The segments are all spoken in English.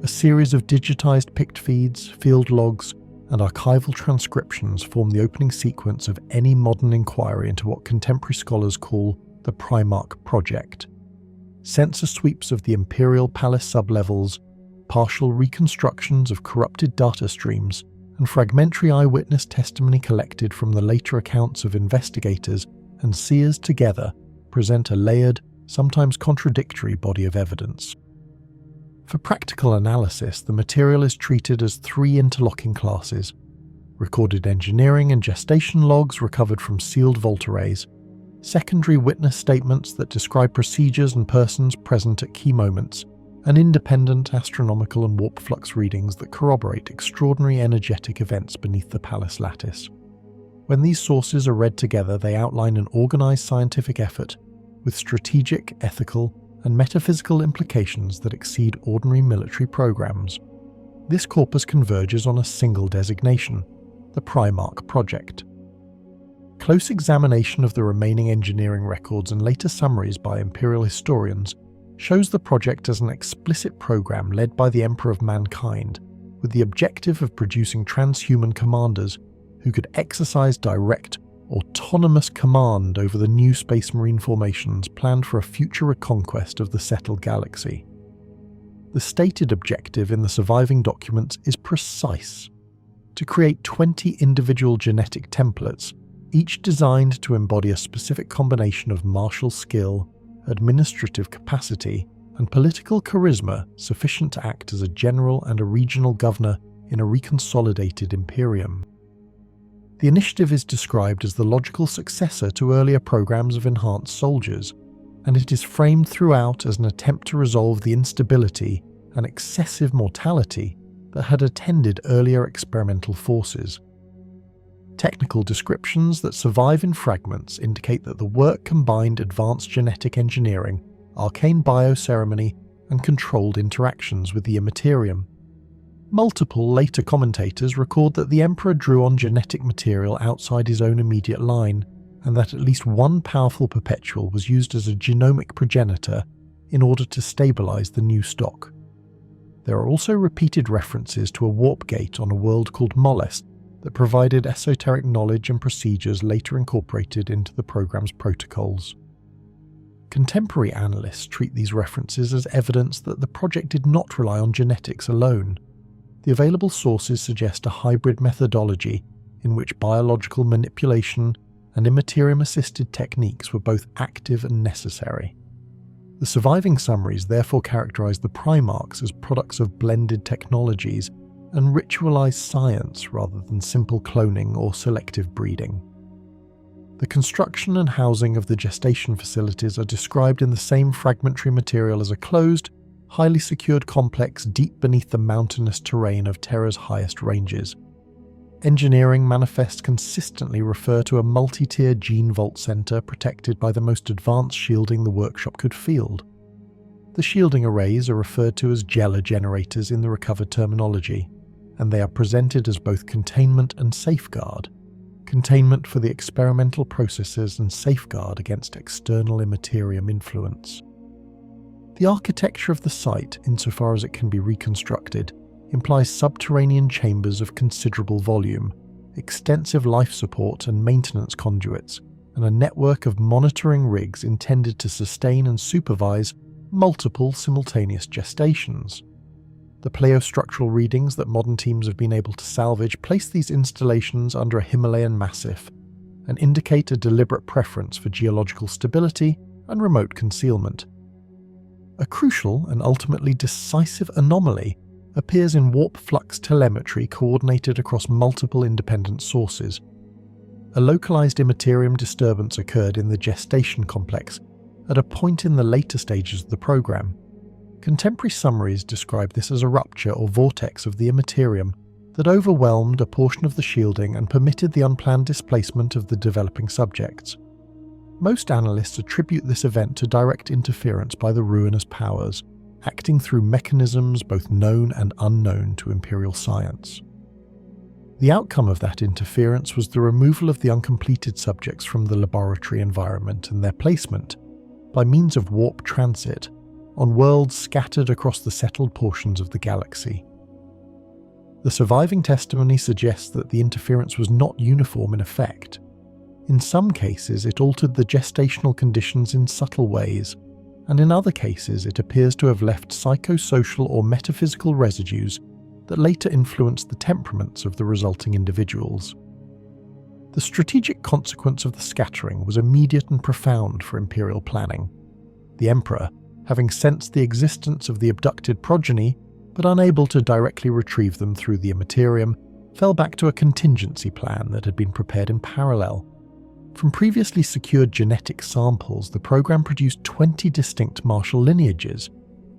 A series of digitized pict feeds, field logs, and archival transcriptions form the opening sequence of any modern inquiry into what contemporary scholars call the Primarch Project. Sensor sweeps of the Imperial Palace sublevels, partial reconstructions of corrupted data streams, and fragmentary eyewitness testimony collected from the later accounts of investigators and seers together present a layered, sometimes contradictory body of evidence. For practical analysis, the material is treated as three interlocking classes: recorded engineering and gestation logs recovered from sealed vault arrays, secondary witness statements that describe procedures and persons present at key moments, and independent astronomical and warp flux readings that corroborate extraordinary energetic events beneath the palace lattice. When these sources are read together, they outline an organized scientific effort with strategic, ethical, and metaphysical implications that exceed ordinary military programs. This corpus converges on a single designation: the Primarch Project. Close examination of the remaining engineering records and later summaries by Imperial historians shows the project as an explicit program led by the Emperor of Mankind, with the objective of producing transhuman commanders who could exercise direct, autonomous command over the new Space Marine formations planned for a future reconquest of the settled galaxy. The stated objective in the surviving documents is precise: to create 20 individual genetic templates, each designed to embody a specific combination of martial skill, administrative capacity, and political charisma sufficient to act as a general and a regional governor in a reconsolidated Imperium. The initiative is described as the logical successor to earlier programs of enhanced soldiers, and it is framed throughout as an attempt to resolve the instability and excessive mortality that had attended earlier experimental forces. Technical descriptions that survive in fragments indicate that the work combined advanced genetic engineering, arcane bioceremony, and controlled interactions with the Immaterium. Multiple later commentators record that the Emperor drew on genetic material outside his own immediate line, and that at least one powerful perpetual was used as a genomic progenitor in order to stabilize the new stock. There are also repeated references to a warp gate on a world called Molest that provided esoteric knowledge and procedures later incorporated into the program's protocols. Contemporary analysts treat these references as evidence that the project did not rely on genetics alone. The available sources suggest a hybrid methodology in which biological manipulation and Immaterium-assisted techniques were both active and necessary. The surviving summaries therefore characterize the Primarchs as products of blended technologies and ritualized science rather than simple cloning or selective breeding. The construction and housing of the gestation facilities are described in the same fragmentary material as a closed, highly secured complex deep beneath the mountainous terrain of Terra's highest ranges. Engineering manifests consistently refer to a multi-tier gene vault center protected by the most advanced shielding the workshop could field. The shielding arrays are referred to as Gela generators in the recovered terminology, and they are presented as both containment and safeguard. Containment for the experimental processes and safeguard against external Immaterium influence. The architecture of the site, insofar as it can be reconstructed, implies subterranean chambers of considerable volume, extensive life support and maintenance conduits, and a network of monitoring rigs intended to sustain and supervise multiple simultaneous gestations. The paleostructural readings that modern teams have been able to salvage place these installations under a Himalayan massif and indicate a deliberate preference for geological stability and remote concealment. A crucial and ultimately decisive anomaly appears in warp flux telemetry coordinated across multiple independent sources. A localized Immaterium disturbance occurred in the gestation complex at a point in the later stages of the program. Contemporary summaries describe this as a rupture or vortex of the Immaterium that overwhelmed a portion of the shielding and permitted the unplanned displacement of the developing subjects. Most analysts attribute this event to direct interference by the ruinous powers, acting through mechanisms both known and unknown to Imperial science. The outcome of that interference was the removal of the uncompleted subjects from the laboratory environment and their placement, by means of warp transit, on worlds scattered across the settled portions of the galaxy. The surviving testimony suggests that the interference was not uniform in effect. In some cases, it altered the gestational conditions in subtle ways, and in other cases it appears to have left psychosocial or metaphysical residues that later influenced the temperaments of the resulting individuals. The strategic consequence of the scattering was immediate and profound for Imperial planning. The Emperor, having sensed the existence of the abducted progeny, but unable to directly retrieve them through the Imperium, fell back to a contingency plan that had been prepared in parallel. From previously secured genetic samples, the program produced 20 distinct martial lineages,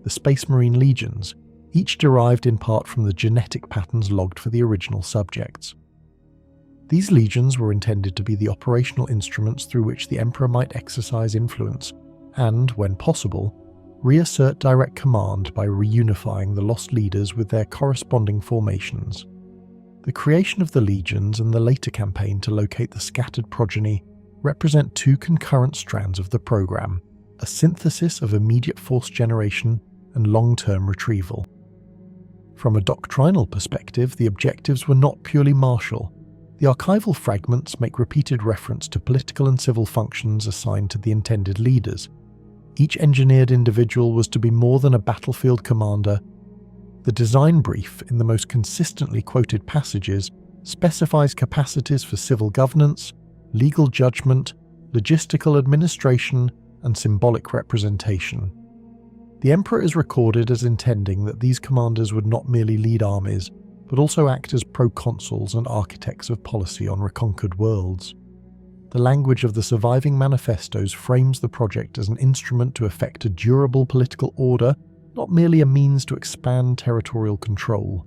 the Space Marine Legions, each derived in part from the genetic patterns logged for the original subjects. These legions were intended to be the operational instruments through which the Emperor might exercise influence and, when possible, reassert direct command by reunifying the lost leaders with their corresponding formations. The creation of the legions and the later campaign to locate the scattered progeny represent two concurrent strands of the program, a synthesis of immediate force generation and long-term retrieval. From a doctrinal perspective, the objectives were not purely martial. The archival fragments make repeated reference to political and civil functions assigned to the intended leaders. Each engineered individual was to be more than a battlefield commander. The design brief, in the most consistently quoted passages, specifies capacities for civil governance, legal judgment, logistical administration, and symbolic representation. The Emperor is recorded as intending that these commanders would not merely lead armies, but also act as proconsuls and architects of policy on reconquered worlds. The language of the surviving manifestos frames the project as an instrument to effect a durable political order, not merely a means to expand territorial control.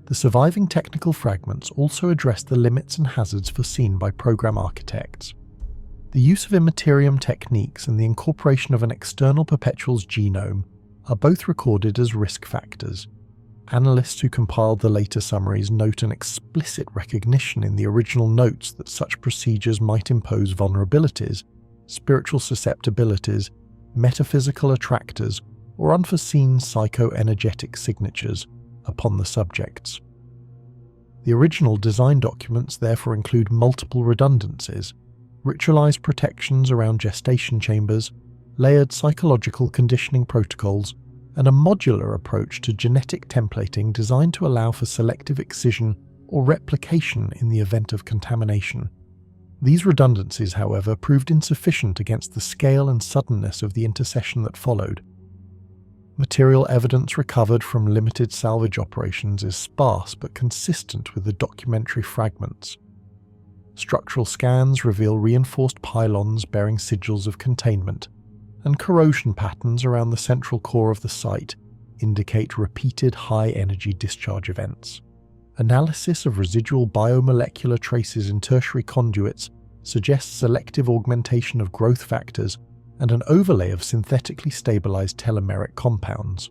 The surviving technical fragments also address the limits and hazards foreseen by program architects. The use of Imperium techniques and the incorporation of an external perpetual's genome are both recorded as risk factors. Analysts who compiled the later summaries note an explicit recognition in the original notes that such procedures might impose vulnerabilities, spiritual susceptibilities, metaphysical attractors, or unforeseen psycho-energetic signatures upon the subjects. The original design documents therefore include multiple redundancies, ritualized protections around gestation chambers, layered psychological conditioning protocols, and a modular approach to genetic templating designed to allow for selective excision or replication in the event of contamination. These redundancies, however, proved insufficient against the scale and suddenness of the intercession that followed. Material evidence recovered from limited salvage operations is sparse but consistent with the documentary fragments. Structural scans reveal reinforced pylons bearing sigils of containment, and corrosion patterns around the central core of the site indicate repeated high-energy discharge events. Analysis of residual biomolecular traces in tertiary conduits suggests selective augmentation of growth factors and an overlay of synthetically stabilized telomeric compounds.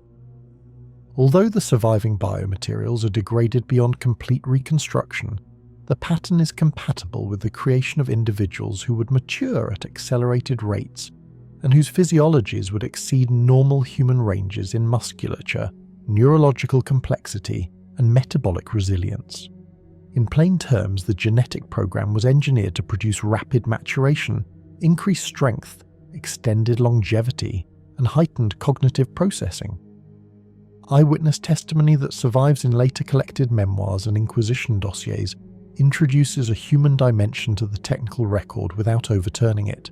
Although the surviving biomaterials are degraded beyond complete reconstruction, the pattern is compatible with the creation of individuals who would mature at accelerated rates and whose physiologies would exceed normal human ranges in musculature, neurological complexity, and metabolic resilience. In plain terms, the genetic program was engineered to produce rapid maturation, increased strength, extended longevity, and heightened cognitive processing. Eyewitness testimony that survives in later collected memoirs and Inquisition dossiers introduces a human dimension to the technical record without overturning it.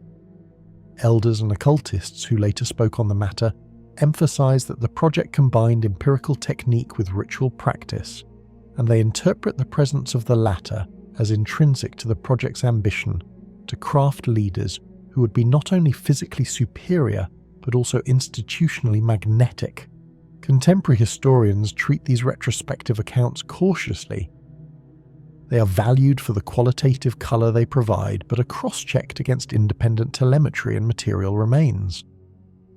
Elders and occultists who later spoke on the matter emphasize that the project combined empirical technique with ritual practice, and they interpret the presence of the latter as intrinsic to the project's ambition to craft leaders who would be not only physically superior, but also institutionally magnetic. Contemporary historians treat these retrospective accounts cautiously. They are valued for the qualitative colour they provide, but are cross-checked against independent telemetry and material remains.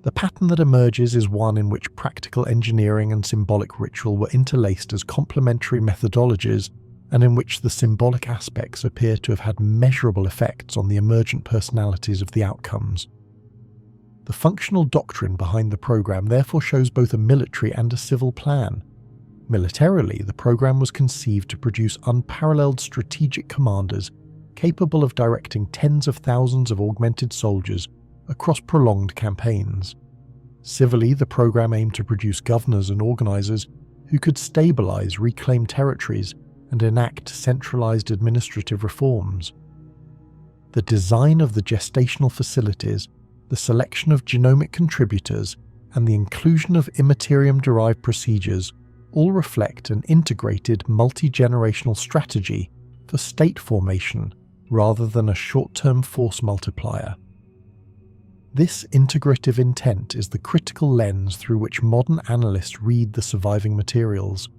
The pattern that emerges is one in which practical engineering and symbolic ritual were interlaced as complementary methodologies, and in which the symbolic aspects appear to have had measurable effects on the emergent personalities of the outcomes. The functional doctrine behind the program therefore shows both a military and a civil plan. Militarily, the program was conceived to produce unparalleled strategic commanders capable of directing tens of thousands of augmented soldiers across prolonged campaigns. Civilly, the program aimed to produce governors and organizers who could stabilize reclaimed territories and enact centralized administrative reforms. The design of the gestational facilities, the selection of genomic contributors, and the inclusion of Imperium-derived procedures all reflect an integrated multi-generational strategy for state formation rather than a short-term force multiplier. This integrative intent is the critical lens through which modern analysts read the surviving materials.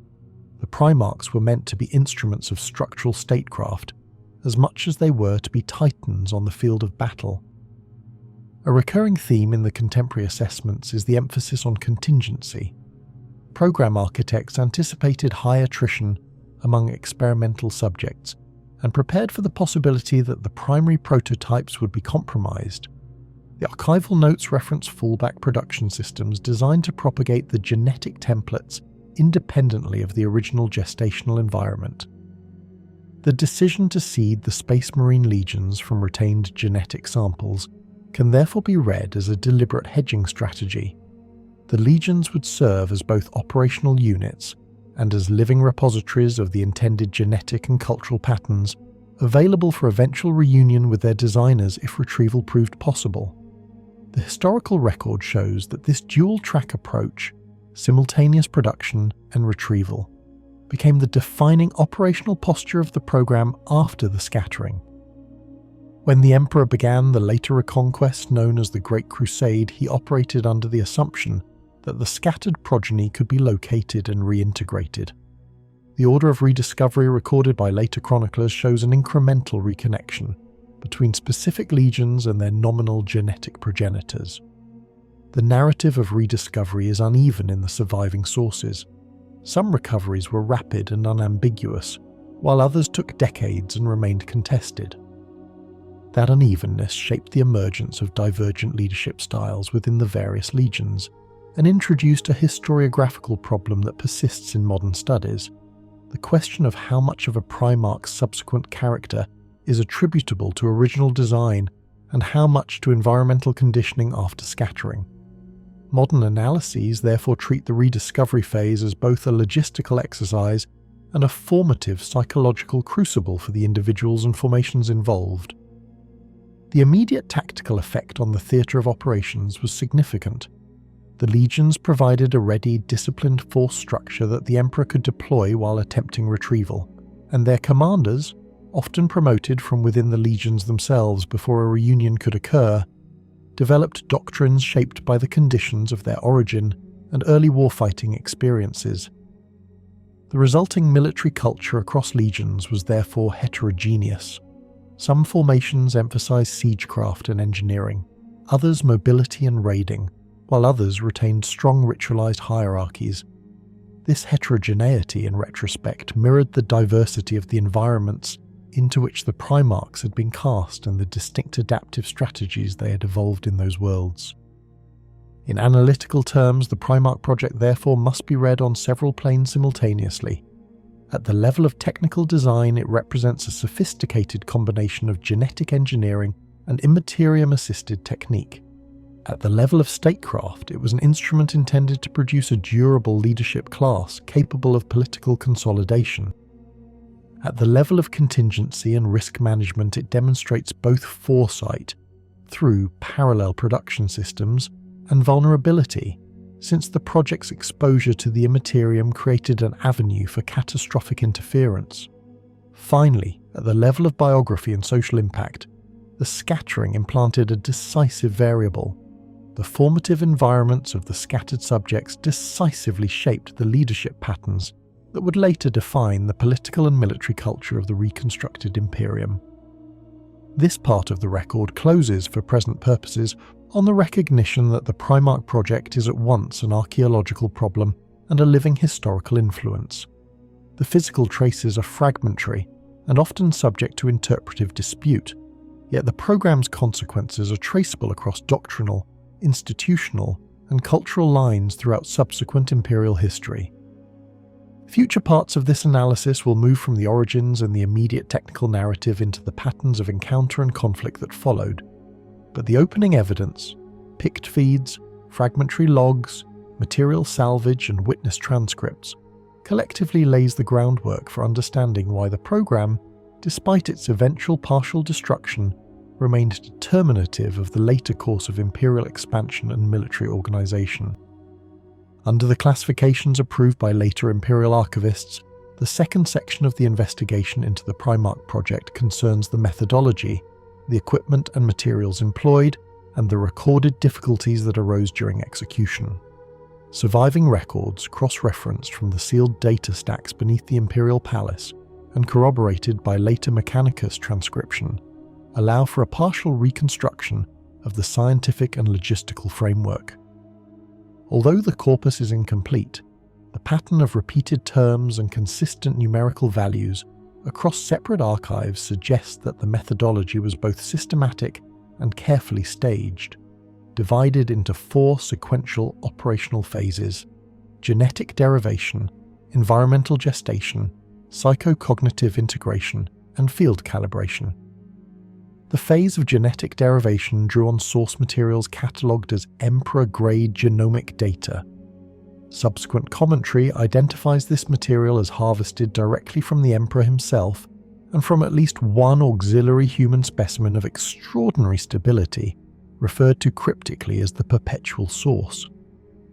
The Primarchs were meant to be instruments of structural statecraft, as much as they were to be titans on the field of battle. A recurring theme in the contemporary assessments is the emphasis on contingency. Program architects anticipated high attrition among experimental subjects and prepared for the possibility that the primary prototypes would be compromised. The archival notes reference fallback production systems designed to propagate the genetic templates independently of the original gestational environment. The decision to seed the Space Marine legions from retained genetic samples can therefore be read as a deliberate hedging strategy. The legions would serve as both operational units and as living repositories of the intended genetic and cultural patterns, available for eventual reunion with their designers if retrieval proved possible. The historical record shows that this dual-track approach, simultaneous production and retrieval, became the defining operational posture of the program after the scattering. When the Emperor began the later reconquest known as the Great Crusade, he operated under the assumption that the scattered progeny could be located and reintegrated. The order of rediscovery recorded by later chroniclers shows an incremental reconnection between specific legions and their nominal genetic progenitors. The narrative of rediscovery is uneven in the surviving sources. Some recoveries were rapid and unambiguous, while others took decades and remained contested. That unevenness shaped the emergence of divergent leadership styles within the various legions, and introduced a historiographical problem that persists in modern studies: the question of how much of a Primarch's subsequent character is attributable to original design and how much to environmental conditioning after scattering. Modern analyses therefore treat the rediscovery phase as both a logistical exercise and a formative psychological crucible for the individuals and formations involved. The immediate tactical effect on the theatre of operations was significant. The legions provided a ready, disciplined force structure that the Emperor could deploy while attempting retrieval, and their commanders, often promoted from within the legions themselves before a reunion could occur, developed doctrines shaped by the conditions of their origin and early warfighting experiences. The resulting military culture across legions was therefore heterogeneous. Some formations emphasized siegecraft and engineering, others mobility and raiding, while others retained strong ritualized hierarchies. This heterogeneity, in retrospect, mirrored the diversity of the environments into which the Primarchs had been cast and the distinct adaptive strategies they had evolved in those worlds. In analytical terms, the Primarch Project therefore must be read on several planes simultaneously. At the level of technical design, it represents a sophisticated combination of genetic engineering and Imperium-assisted technique. At the level of statecraft, it was an instrument intended to produce a durable leadership class capable of political consolidation. At the level of contingency and risk management, it demonstrates both foresight, through parallel production systems, and vulnerability, since the project's exposure to the Imperium created an avenue for catastrophic interference. Finally, at the level of biography and social impact, the scattering implanted a decisive variable. The formative environments of the scattered subjects decisively shaped the leadership patterns that would later define the political and military culture of the reconstructed Imperium. This part of the record closes, for present purposes, on the recognition that the Primarch Project is at once an archaeological problem and a living historical influence. The physical traces are fragmentary and often subject to interpretive dispute, yet the program's consequences are traceable across doctrinal, institutional, and cultural lines throughout subsequent Imperial history. Future parts of this analysis will move from the origins and the immediate technical narrative into the patterns of encounter and conflict that followed, but the opening evidence, picked feeds, fragmentary logs, material salvage and witness transcripts, collectively lays the groundwork for understanding why the program, despite its eventual partial destruction, remained determinative of the later course of Imperial expansion and military organization. Under the classifications approved by later Imperial archivists, the second section of the investigation into the Primarch Project concerns the methodology, the equipment and materials employed, and the recorded difficulties that arose during execution. Surviving records, cross-referenced from the sealed data stacks beneath the Imperial Palace and corroborated by later Mechanicus transcription, allow for a partial reconstruction of the scientific and logistical framework. Although the corpus is incomplete, the pattern of repeated terms and consistent numerical values across separate archives suggests that the methodology was both systematic and carefully staged, divided into 4 sequential operational phases: genetic derivation, environmental gestation, psychocognitive integration, and field calibration. The phase of genetic derivation drew on source materials catalogued as Emperor-grade genomic data. Subsequent commentary identifies this material as harvested directly from the Emperor himself and from at least one auxiliary human specimen of extraordinary stability, referred to cryptically as the perpetual source.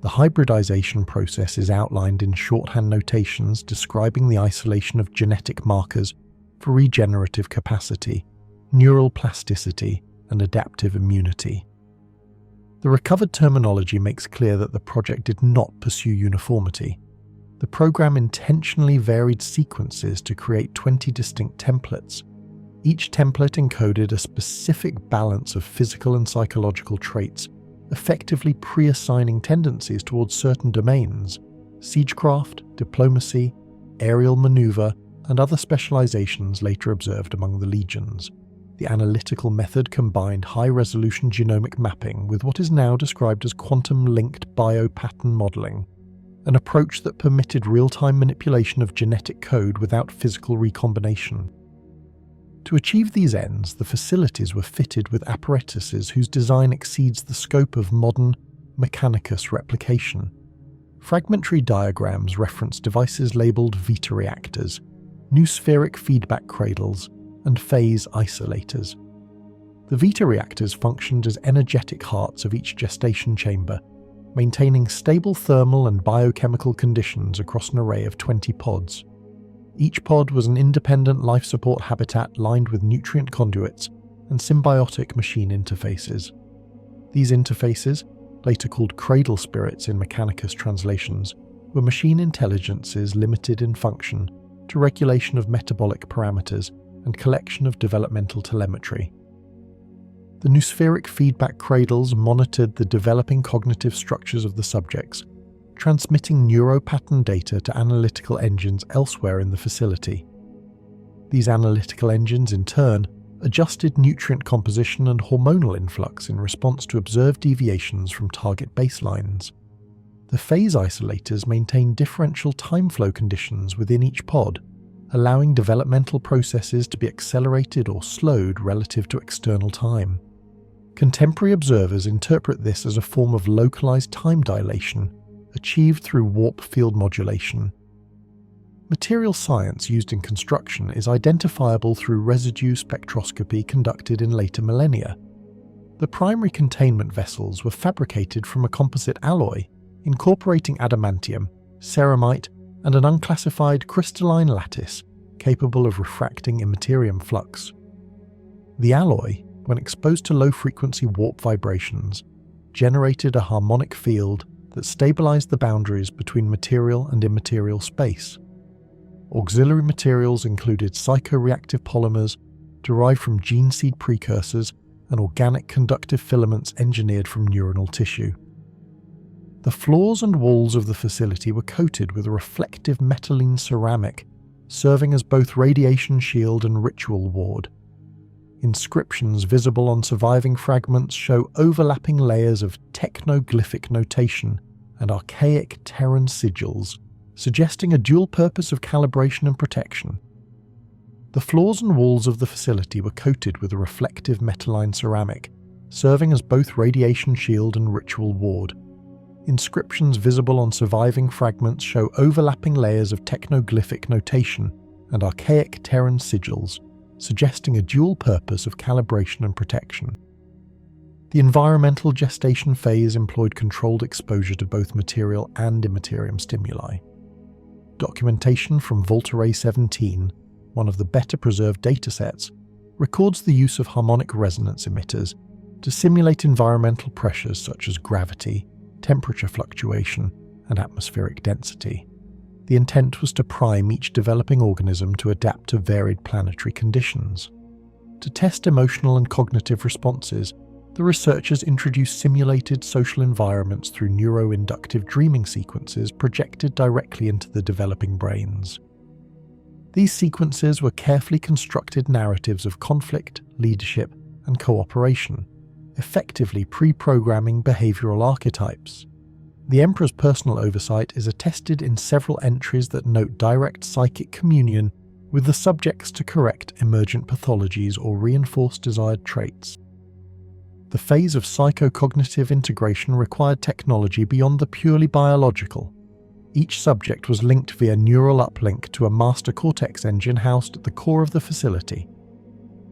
The hybridization process is outlined in shorthand notations describing the isolation of genetic markers for regenerative capacity, neural plasticity, and adaptive immunity. The recovered terminology makes clear that the project did not pursue uniformity. The program intentionally varied sequences to create 20 distinct templates. Each template encoded a specific balance of physical and psychological traits, effectively pre-assigning tendencies towards certain domains: siegecraft, diplomacy, aerial maneuver, and other specializations later observed among the legions. The analytical method combined high-resolution genomic mapping with what is now described as quantum-linked biopattern modeling, an approach that permitted real-time manipulation of genetic code without physical recombination. To achieve these ends, the facilities were fitted with apparatuses whose design exceeds the scope of modern Mechanicus replication. Fragmentary diagrams reference devices labelled Vita reactors, new spheric feedback cradles, and phase isolators. The Vita reactors functioned as energetic hearts of each gestation chamber, maintaining stable thermal and biochemical conditions across an array of 20 pods. Each pod was an independent life support habitat lined with nutrient conduits and symbiotic machine interfaces. These interfaces, later called cradle spirits in Mechanicus translations, were machine intelligences limited in function to regulation of metabolic parameters and collection of developmental telemetry. The noospheric feedback cradles monitored the developing cognitive structures of the subjects, transmitting neuropattern data to analytical engines elsewhere in the facility. These analytical engines, in turn, adjusted nutrient composition and hormonal influx in response to observed deviations from target baselines. The phase isolators maintained differential time flow conditions within each pod, allowing developmental processes to be accelerated or slowed relative to external time. Contemporary observers interpret this as a form of localized time dilation, achieved through warp field modulation. Material science used in construction is identifiable through residue spectroscopy conducted in later millennia. The primary containment vessels were fabricated from a composite alloy, incorporating adamantium, ceramite, and an unclassified crystalline lattice capable of refracting immaterium flux. The alloy, when exposed to low-frequency warp vibrations, generated a harmonic field that stabilized the boundaries between material and immaterial space. Auxiliary materials included psychoreactive polymers derived from gene seed precursors and organic conductive filaments engineered from neuronal tissue. The floors and walls of the facility were coated with a reflective metalline ceramic, serving as both radiation shield and ritual ward. Inscriptions visible on surviving fragments show overlapping layers of technoglyphic notation and archaic Terran sigils, suggesting a dual purpose of calibration and protection. The floors and walls of the facility were coated with a reflective metalline ceramic, serving as both radiation shield and ritual ward. Inscriptions visible on surviving fragments show overlapping layers of technoglyphic notation and archaic Terran sigils, suggesting a dual purpose of calibration and protection. The environmental gestation phase employed controlled exposure to both material and immaterial stimuli. Documentation from Vault Array 17, one of the better preserved datasets, records the use of harmonic resonance emitters to simulate environmental pressures such as gravity, temperature fluctuation, and atmospheric density. The intent was to prime each developing organism to adapt to varied planetary conditions. To test emotional and cognitive responses, the researchers introduced simulated social environments through neuroinductive dreaming sequences projected directly into the developing brains. These sequences were carefully constructed narratives of conflict, leadership, and cooperation, effectively pre-programming behavioral archetypes. The Emperor's personal oversight is attested in several entries that note direct psychic communion with the subjects to correct emergent pathologies or reinforce desired traits. The phase of psychocognitive integration required technology beyond the purely biological. Each subject was linked via neural uplink to a master cortex engine housed at the core of the facility.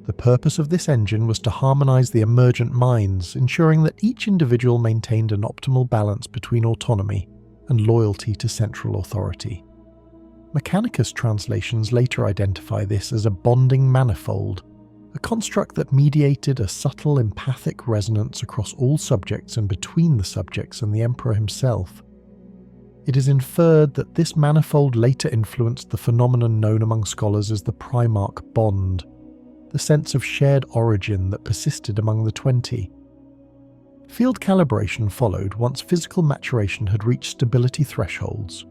The purpose of this engine was to harmonize the emergent minds, ensuring that each individual maintained an optimal balance between autonomy and loyalty to central authority. Mechanicus translations later identify this as a bonding manifold, a construct that mediated a subtle empathic resonance across all subjects and between the subjects and the Emperor himself. It is inferred that this manifold later influenced the phenomenon known among scholars as the Primarch bond, the sense of shared origin that persisted among the 20. Field calibration followed once physical maturation had reached stability thresholds.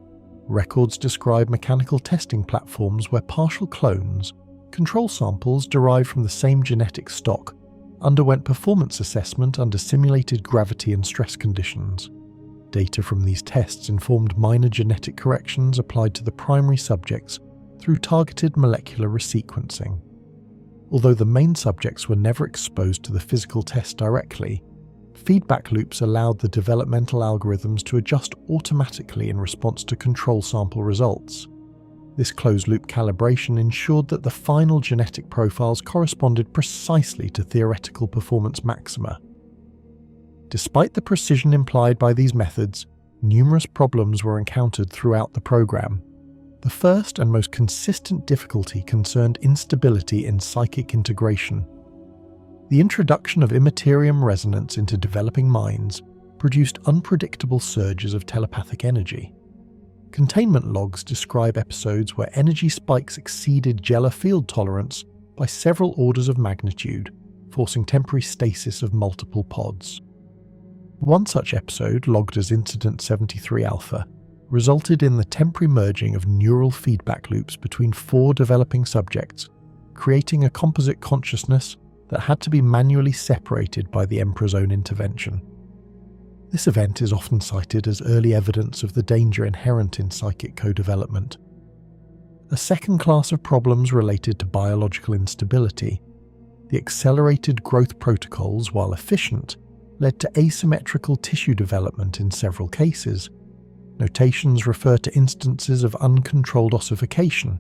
Records describe mechanical testing platforms where partial clones, control samples derived from the same genetic stock, underwent performance assessment under simulated gravity and stress conditions. Data from these tests informed minor genetic corrections applied to the primary subjects through targeted molecular resequencing. Although the main subjects were never exposed to the physical test directly, feedback loops allowed the developmental algorithms to adjust automatically in response to control sample results. This closed-loop calibration ensured that the final genetic profiles corresponded precisely to theoretical performance maxima. Despite the precision implied by these methods, numerous problems were encountered throughout the program. The first and most consistent difficulty concerned instability in psychic integration. The introduction of immaterial resonance into developing minds produced unpredictable surges of telepathic energy. Containment logs describe episodes where energy spikes exceeded Jella field tolerance by several orders of magnitude, forcing temporary stasis of multiple pods. One such episode, logged as Incident 73 Alpha, resulted in the temporary merging of neural feedback loops between 4 developing subjects, creating a composite consciousness that had to be manually separated by the Emperor's own intervention. This event is often cited as early evidence of the danger inherent in psychic co-development. A second class of problems related to biological instability. The accelerated growth protocols, while efficient, led to asymmetrical tissue development in several cases. Notations refer to instances of uncontrolled ossification,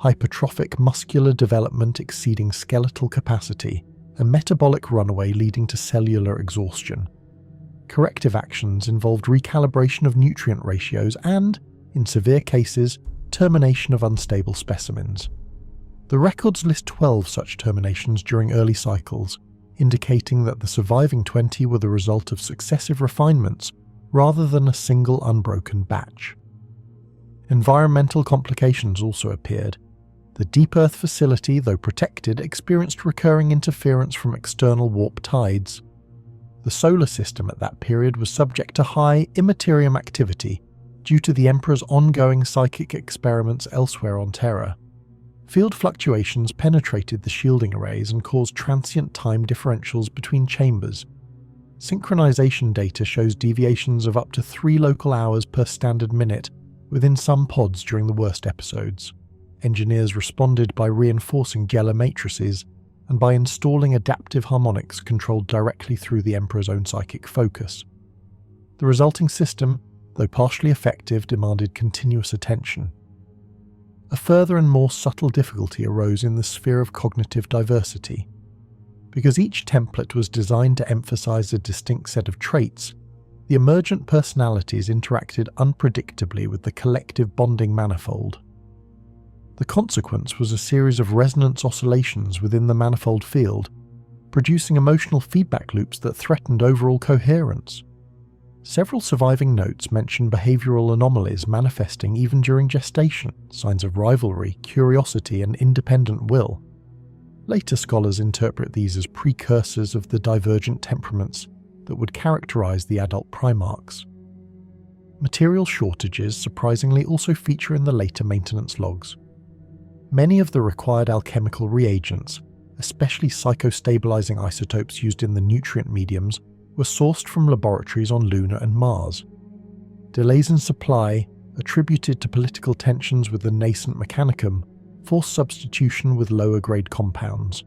hypertrophic muscular development exceeding skeletal capacity, and metabolic runaway leading to cellular exhaustion. Corrective actions involved recalibration of nutrient ratios and, in severe cases, termination of unstable specimens. The records list 12 such terminations during early cycles, indicating that the surviving 20 were the result of successive refinements rather than a single unbroken batch. Environmental complications also appeared. The Deep Earth facility, though protected, experienced recurring interference from external warp tides. The solar system at that period was subject to high immaterial activity due to the Emperor's ongoing psychic experiments elsewhere on Terra. Field fluctuations penetrated the shielding arrays and caused transient time differentials between chambers. Synchronization data shows deviations of up to 3 local hours per standard minute within some pods during the worst episodes. Engineers responded by reinforcing Geller matrices and by installing adaptive harmonics controlled directly through the Emperor's own psychic focus. The resulting system, though partially effective, demanded continuous attention. A further and more subtle difficulty arose in the sphere of cognitive diversity. Because each template was designed to emphasize a distinct set of traits, the emergent personalities interacted unpredictably with the collective bonding manifold. The consequence was a series of resonance oscillations within the manifold field, producing emotional feedback loops that threatened overall coherence. Several surviving notes mention behavioral anomalies manifesting even during gestation, signs of rivalry, curiosity, and independent will. Later scholars interpret these as precursors of the divergent temperaments that would characterize the adult Primarchs. Material shortages surprisingly also feature in the later maintenance logs. Many of the required alchemical reagents, especially psychostabilizing isotopes used in the nutrient mediums, were sourced from laboratories on Luna and Mars. Delays in supply, attributed to political tensions with the nascent Mechanicum, forced substitution with lower-grade compounds.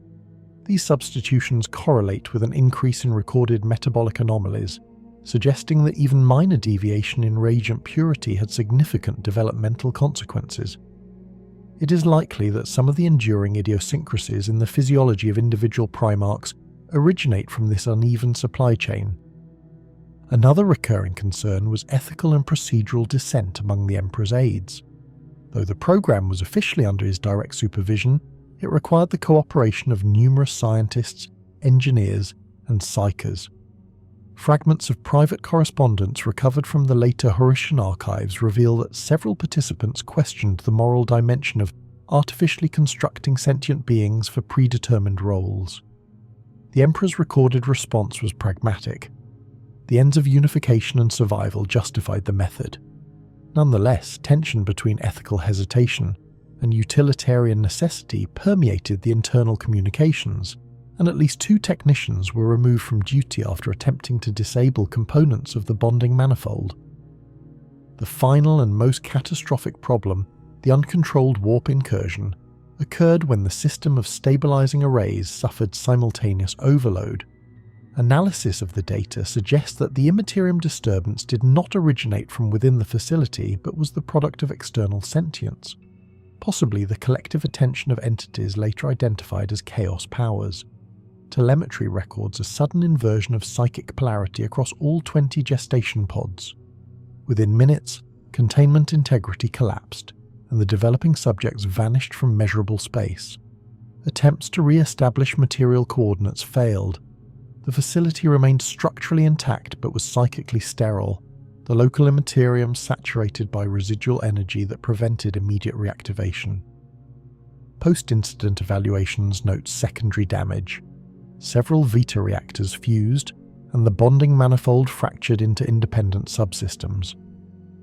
These substitutions correlate with an increase in recorded metabolic anomalies, suggesting that even minor deviation in reagent purity had significant developmental consequences. It is likely that some of the enduring idiosyncrasies in the physiology of individual Primarchs originate from this uneven supply chain. Another recurring concern was ethical and procedural dissent among the Emperor's aides. Though the program was officially under his direct supervision, it required the cooperation of numerous scientists, engineers, and psychers. Fragments of private correspondence recovered from the later Horitian archives reveal that several participants questioned the moral dimension of artificially constructing sentient beings for predetermined roles. The Emperor's recorded response was pragmatic. The ends of unification and survival justified the method. Nonetheless, tension between ethical hesitation and utilitarian necessity permeated the internal communications, and at least 2 technicians were removed from duty after attempting to disable components of the bonding manifold. The final and most catastrophic problem, the uncontrolled warp incursion, occurred when the system of stabilizing arrays suffered simultaneous overload. Analysis of the data suggests that the Imperium disturbance did not originate from within the facility but was the product of external sentience, possibly the collective attention of entities later identified as Chaos powers. Telemetry records a sudden inversion of psychic polarity across all 20 gestation pods. Within minutes, containment integrity collapsed, and the developing subjects vanished from measurable space. Attempts to re-establish material coordinates failed. The facility remained structurally intact but was psychically sterile, the local immaterium saturated by residual energy that prevented immediate reactivation. Post-incident evaluations note secondary damage. Several Vita reactors fused, and the bonding manifold fractured into independent subsystems.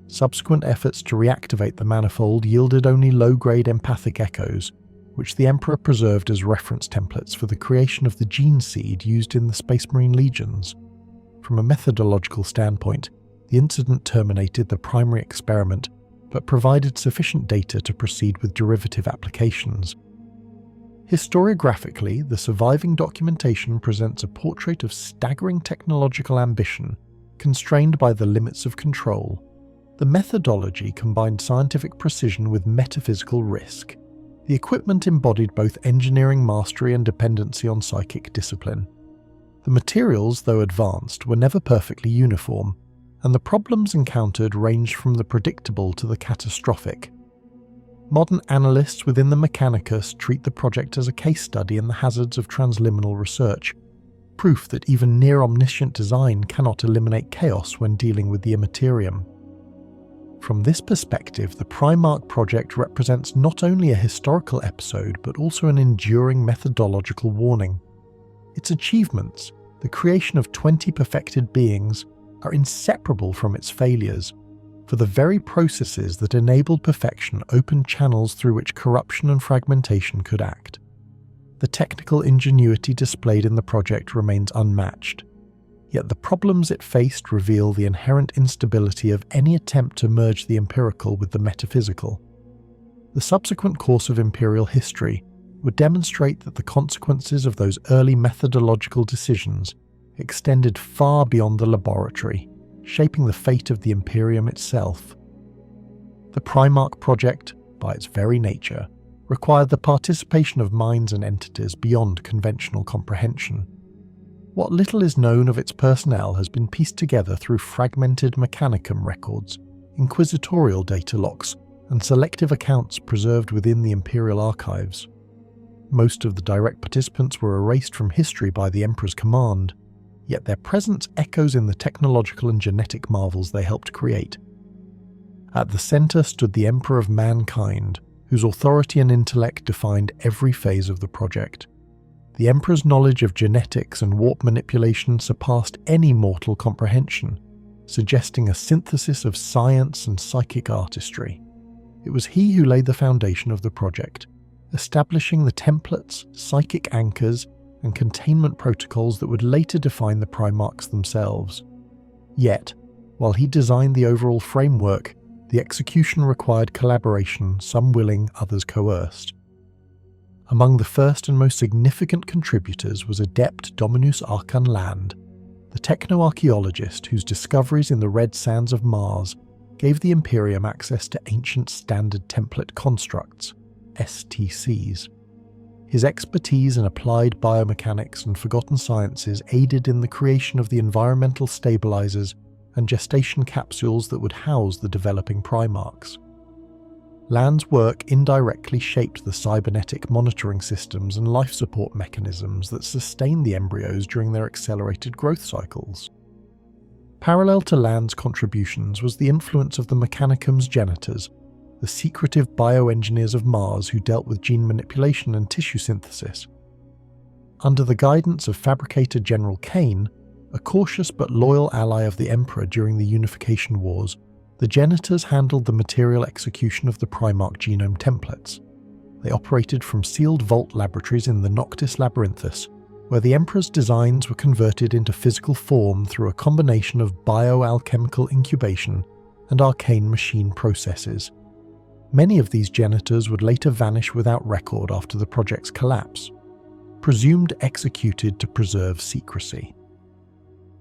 Subsequent efforts to reactivate the manifold yielded only low-grade empathic echoes, which the Emperor preserved as reference templates for the creation of the gene seed used in the Space Marine legions. From a methodological standpoint, the incident terminated the primary experiment, but provided sufficient data to proceed with derivative applications. Historiographically, the surviving documentation presents a portrait of staggering technological ambition, constrained by the limits of control. The methodology combined scientific precision with metaphysical risk. The equipment embodied both engineering mastery and dependency on psychic discipline. The materials, though advanced, were never perfectly uniform, and the problems encountered ranged from the predictable to the catastrophic. Modern analysts within the Mechanicus treat the project as a case study in the hazards of transliminal research, proof that even near-omniscient design cannot eliminate chaos when dealing with the Immaterium. From this perspective, the Primarch Project represents not only a historical episode but also an enduring methodological warning. Its achievements, the creation of 20 perfected beings, are inseparable from its failures. for the very processes that enabled perfection opened channels through which corruption and fragmentation could act. The technical ingenuity displayed in the project remains unmatched, yet the problems it faced reveal the inherent instability of any attempt to merge the empirical with the metaphysical. The subsequent course of imperial history would demonstrate that the consequences of those early methodological decisions extended far beyond the laboratory, shaping the fate of the Imperium itself. The Primarch Project, by its very nature, required the participation of minds and entities beyond conventional comprehension. What little is known of its personnel has been pieced together through fragmented Mechanicum records, inquisitorial data locks, and selective accounts preserved within the Imperial archives. Most of the direct participants were erased from history by the Emperor's command, yet their presence echoes in the technological and genetic marvels they helped create. At the centre stood the Emperor of Mankind, whose authority and intellect defined every phase of the project. The Emperor's knowledge of genetics and warp manipulation surpassed any mortal comprehension, suggesting a synthesis of science and psychic artistry. It was he who laid the foundation of the project, establishing the templates, psychic anchors, and containment protocols that would later define the Primarchs themselves. Yet, while he designed the overall framework, the execution required collaboration, some willing, others coerced. Among the first and most significant contributors was adept Dominus Arcan Land, the techno-archaeologist whose discoveries in the red sands of Mars gave the Imperium access to ancient standard template constructs, STCs. His expertise in applied biomechanics and forgotten sciences aided in the creation of the environmental stabilizers and gestation capsules that would house the developing Primarchs. Land's work indirectly shaped the cybernetic monitoring systems and life support mechanisms that sustained the embryos during their accelerated growth cycles. Parallel to Land's contributions was the influence of the Mechanicum's genitors, the secretive bioengineers of Mars who dealt with gene manipulation and tissue synthesis. Under the guidance of fabricator General Kane, a cautious but loyal ally of the Emperor during the Unification Wars, the genitors handled the material execution of the Primarch genome templates. They operated from sealed vault laboratories in the Noctis Labyrinthus, where the Emperor's designs were converted into physical form through a combination of bioalchemical incubation and arcane machine processes. Many of these genitors would later vanish without record after the project's collapse, presumed executed to preserve secrecy.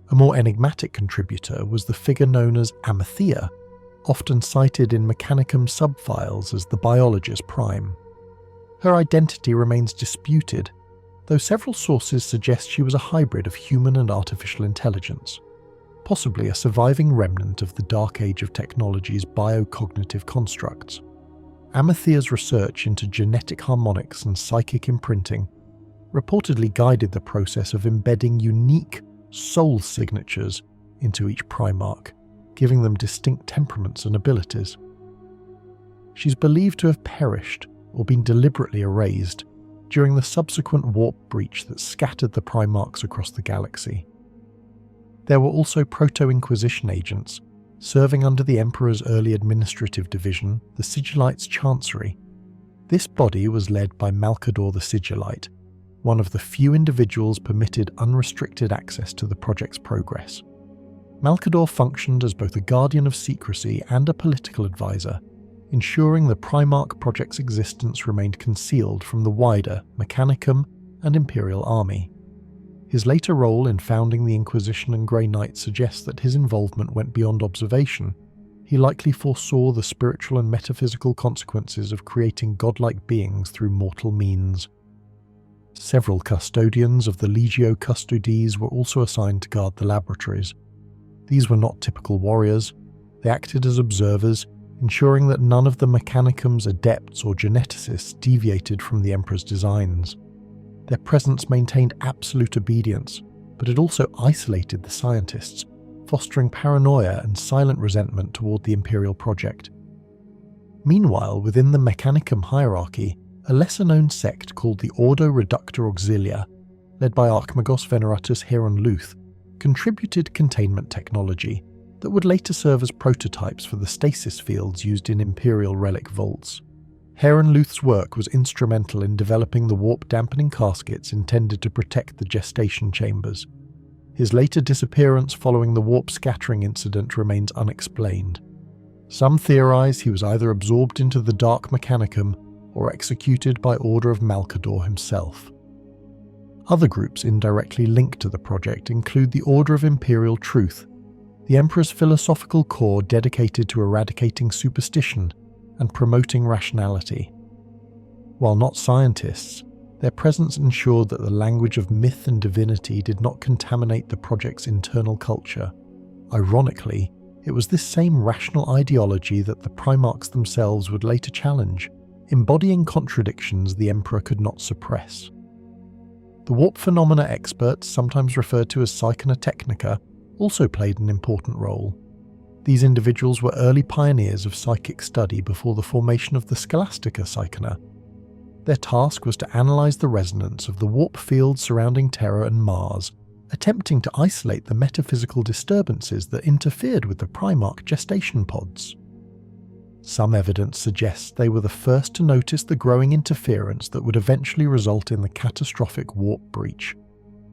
A more enigmatic contributor was the figure known as Amathea, often cited in Mechanicum subfiles as the biologist Prime. Her identity remains disputed, though several sources suggest she was a hybrid of human and artificial intelligence, possibly a surviving remnant of the Dark Age of Technology's biocognitive constructs. Amathea's research into genetic harmonics and psychic imprinting reportedly guided the process of embedding unique soul signatures into each Primarch, giving them distinct temperaments and abilities. She's believed to have perished or been deliberately erased during the subsequent warp breach that scattered the Primarchs across the galaxy. There were also Proto-Inquisition agents, serving under the Emperor's early administrative division, the Sigillites' Chancery. This body was led by Malcador the Sigillite, one of the few individuals permitted unrestricted access to the project's progress. Malcador functioned as both a guardian of secrecy and a political advisor, ensuring the Primarch Project's existence remained concealed from the wider Mechanicum and Imperial army. His later role in founding the Inquisition and Grey Knight suggests that his involvement went beyond observation. He likely foresaw the spiritual and metaphysical consequences of creating godlike beings through mortal means. Several custodians of the Legio Custodes were also assigned to guard the laboratories. These were not typical warriors. They acted as observers, ensuring that none of the Mechanicum's adepts or geneticists deviated from the Emperor's designs. Their presence maintained absolute obedience, but it also isolated the scientists, fostering paranoia and silent resentment toward the Imperial project. Meanwhile, within the Mechanicum hierarchy, a lesser-known sect called the Ordo Reductor Auxilia, led by Archmagos Veneratus Heron Luth, contributed containment technology, that would later serve as prototypes for the stasis fields used in Imperial relic vaults. Herrenluth's work was instrumental in developing the warp-dampening caskets intended to protect the gestation chambers. His later disappearance following the warp scattering incident remains unexplained. Some theorize he was either absorbed into the Dark Mechanicum or executed by order of Malcador himself. Other groups indirectly linked to the project include the Order of Imperial Truth, the Emperor's philosophical core dedicated to eradicating superstition and promoting rationality. While not scientists, their presence ensured that the language of myth and divinity did not contaminate the project's internal culture. Ironically, it was this same rational ideology that the Primarchs themselves would later challenge, embodying contradictions the Emperor could not suppress. The warp phenomena experts, sometimes referred to as Psychonotechnica, also played an important role. These individuals were early pioneers of psychic study before the formation of the Scholastica Psychona. Their task was to analyze the resonance of the warp fields surrounding Terra and Mars, attempting to isolate the metaphysical disturbances that interfered with the Primarch gestation pods. Some evidence suggests they were the first to notice the growing interference that would eventually result in the catastrophic warp breach.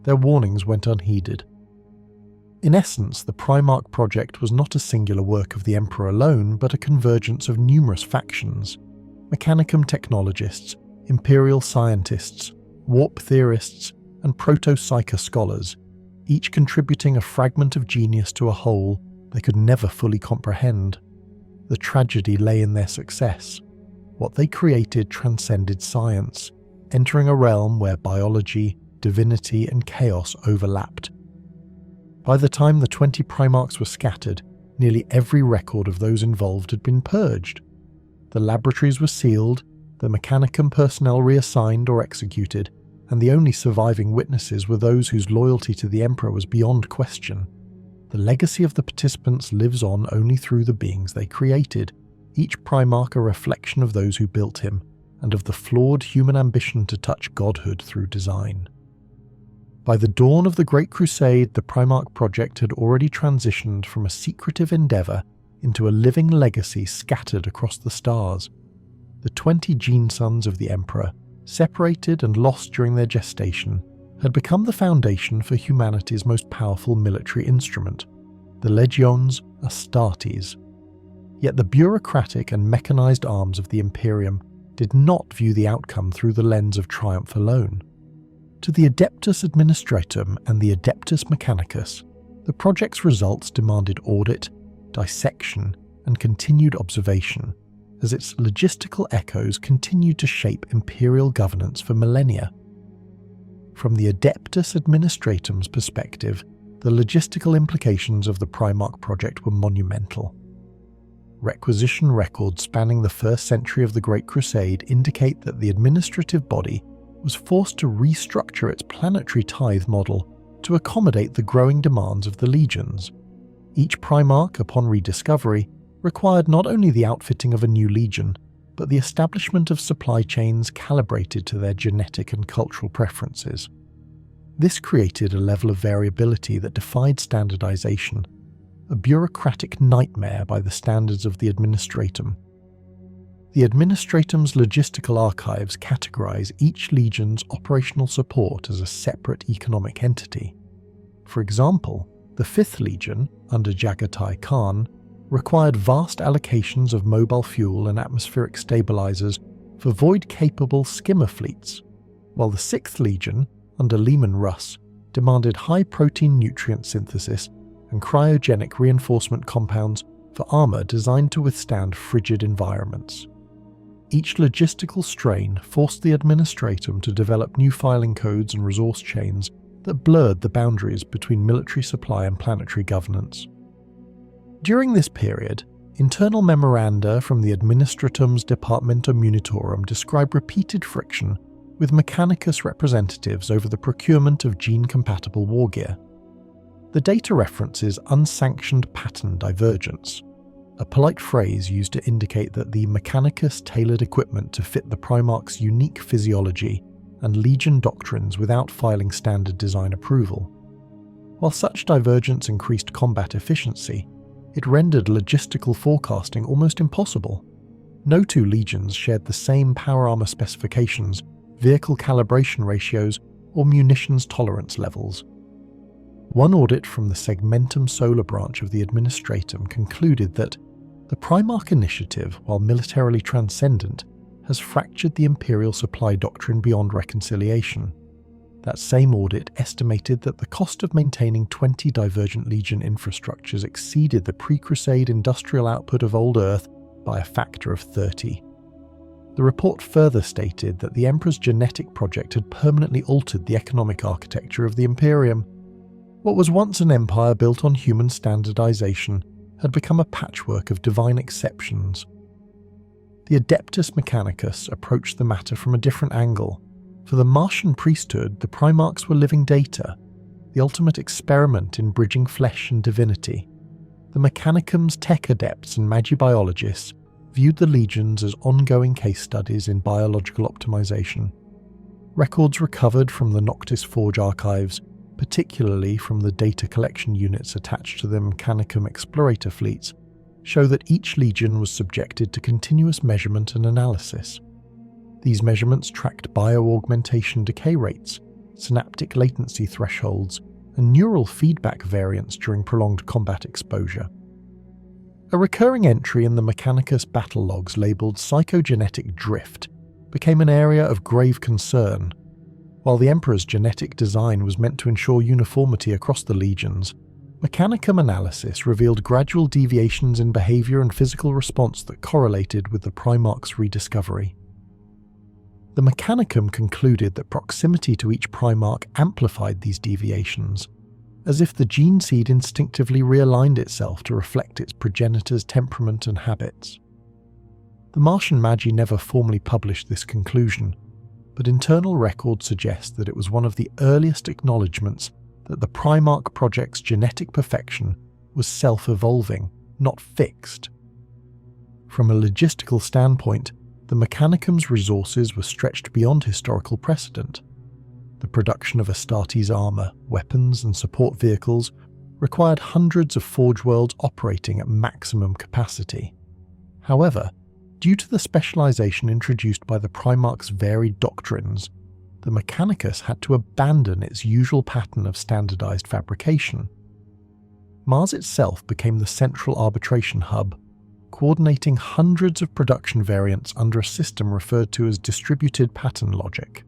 Their warnings went unheeded. In essence, the Primarch Project was not a singular work of the Emperor alone, but a convergence of numerous factions: Mechanicum technologists, Imperial scientists, warp theorists, and proto-psycha scholars, each contributing a fragment of genius to a whole they could never fully comprehend. The tragedy lay in their success. What they created transcended science, entering a realm where biology, divinity, and chaos overlapped. By the time the 20 Primarchs were scattered, nearly every record of those involved had been purged. The laboratories were sealed, the Mechanicum personnel reassigned or executed, and the only surviving witnesses were those whose loyalty to the Emperor was beyond question. The legacy of the participants lives on only through the beings they created, each Primarch a reflection of those who built him, and of the flawed human ambition to touch godhood through design. By the dawn of the Great Crusade, the Primarch Project had already transitioned from a secretive endeavour into a living legacy scattered across the stars. The 20 gene sons of the Emperor, separated and lost during their gestation, had become the foundation for humanity's most powerful military instrument, the Legiones Astartes. Yet the bureaucratic and mechanized arms of the Imperium did not view the outcome through the lens of triumph alone. To the Adeptus Administratum and the Adeptus Mechanicus, the project's results demanded audit, dissection, and continued observation, as its logistical echoes continued to shape imperial governance for millennia. From the Adeptus Administratum's perspective, the logistical implications of the Primarch Project were monumental. Requisition records spanning the first century of the Great Crusade indicate that the administrative body was forced to restructure its planetary tithe model to accommodate the growing demands of the legions. Each Primarch, upon rediscovery, required not only the outfitting of a new legion, but the establishment of supply chains calibrated to their genetic and cultural preferences. This created a level of variability that defied standardization, a bureaucratic nightmare by the standards of the Administratum. The Administratum's logistical archives categorize each legion's operational support as a separate economic entity. For example, the 5th Legion, under Jagatai Khan, required vast allocations of mobile fuel and atmospheric stabilizers for void-capable skimmer fleets, while the 6th Legion, under Lehman Russ, demanded high-protein nutrient synthesis and cryogenic reinforcement compounds for armor designed to withstand frigid environments. Each logistical strain forced the Administratum to develop new filing codes and resource chains that blurred the boundaries between military supply and planetary governance. During this period, internal memoranda from the Administratum's Departmentum Munitorum describe repeated friction with Mechanicus representatives over the procurement of gene-compatible wargear. The data references unsanctioned pattern divergence, a polite phrase used to indicate that the Mechanicus tailored equipment to fit the Primarch's unique physiology and Legion doctrines without filing standard design approval. While such divergence increased combat efficiency, it rendered logistical forecasting almost impossible. No two legions shared the same power armor specifications, vehicle calibration ratios, or munitions tolerance levels. One audit from the Segmentum Solar branch of the Administratum concluded that the Primarch initiative, while militarily transcendent, has fractured the Imperial supply doctrine beyond reconciliation. That same audit estimated that the cost of maintaining 20 divergent Legion infrastructures exceeded the pre-Crusade industrial output of Old Earth by a factor of 30. The report further stated that the Emperor's genetic project had permanently altered the economic architecture of the Imperium. What was once an empire built on human standardization had become a patchwork of divine exceptions. The Adeptus Mechanicus approached the matter from a different angle. For the Martian priesthood, the Primarchs were living data, the ultimate experiment in bridging flesh and divinity. The Mechanicum's tech adepts and Magi biologists viewed the legions as ongoing case studies in biological optimization. Records recovered from the Noctis Forge archives, particularly from the data collection units attached to the Mechanicum explorator fleets, show that each legion was subjected to continuous measurement and analysis. These measurements tracked bio-augmentation decay rates, synaptic latency thresholds, and neural feedback variance during prolonged combat exposure. A recurring entry in the Mechanicus battle logs labelled psychogenetic drift became an area of grave concern. While the Emperor's genetic design was meant to ensure uniformity across the legions, Mechanicum analysis revealed gradual deviations in behaviour and physical response that correlated with the Primarch's rediscovery. The Mechanicum concluded that proximity to each Primarch amplified these deviations, as if the gene seed instinctively realigned itself to reflect its progenitor's temperament and habits. The Martian Magi never formally published this conclusion, but internal records suggest that it was one of the earliest acknowledgements that the Primarch Project's genetic perfection was self-evolving, not fixed. From a logistical standpoint, the Mechanicum's resources were stretched beyond historical precedent. The production of Astartes armour, weapons and support vehicles required hundreds of Forge Worlds operating at maximum capacity. However, due to the specialisation introduced by the Primarch's varied doctrines, the Mechanicus had to abandon its usual pattern of standardised fabrication. Mars itself became the central arbitration hub, coordinating hundreds of production variants under a system referred to as distributed pattern logic.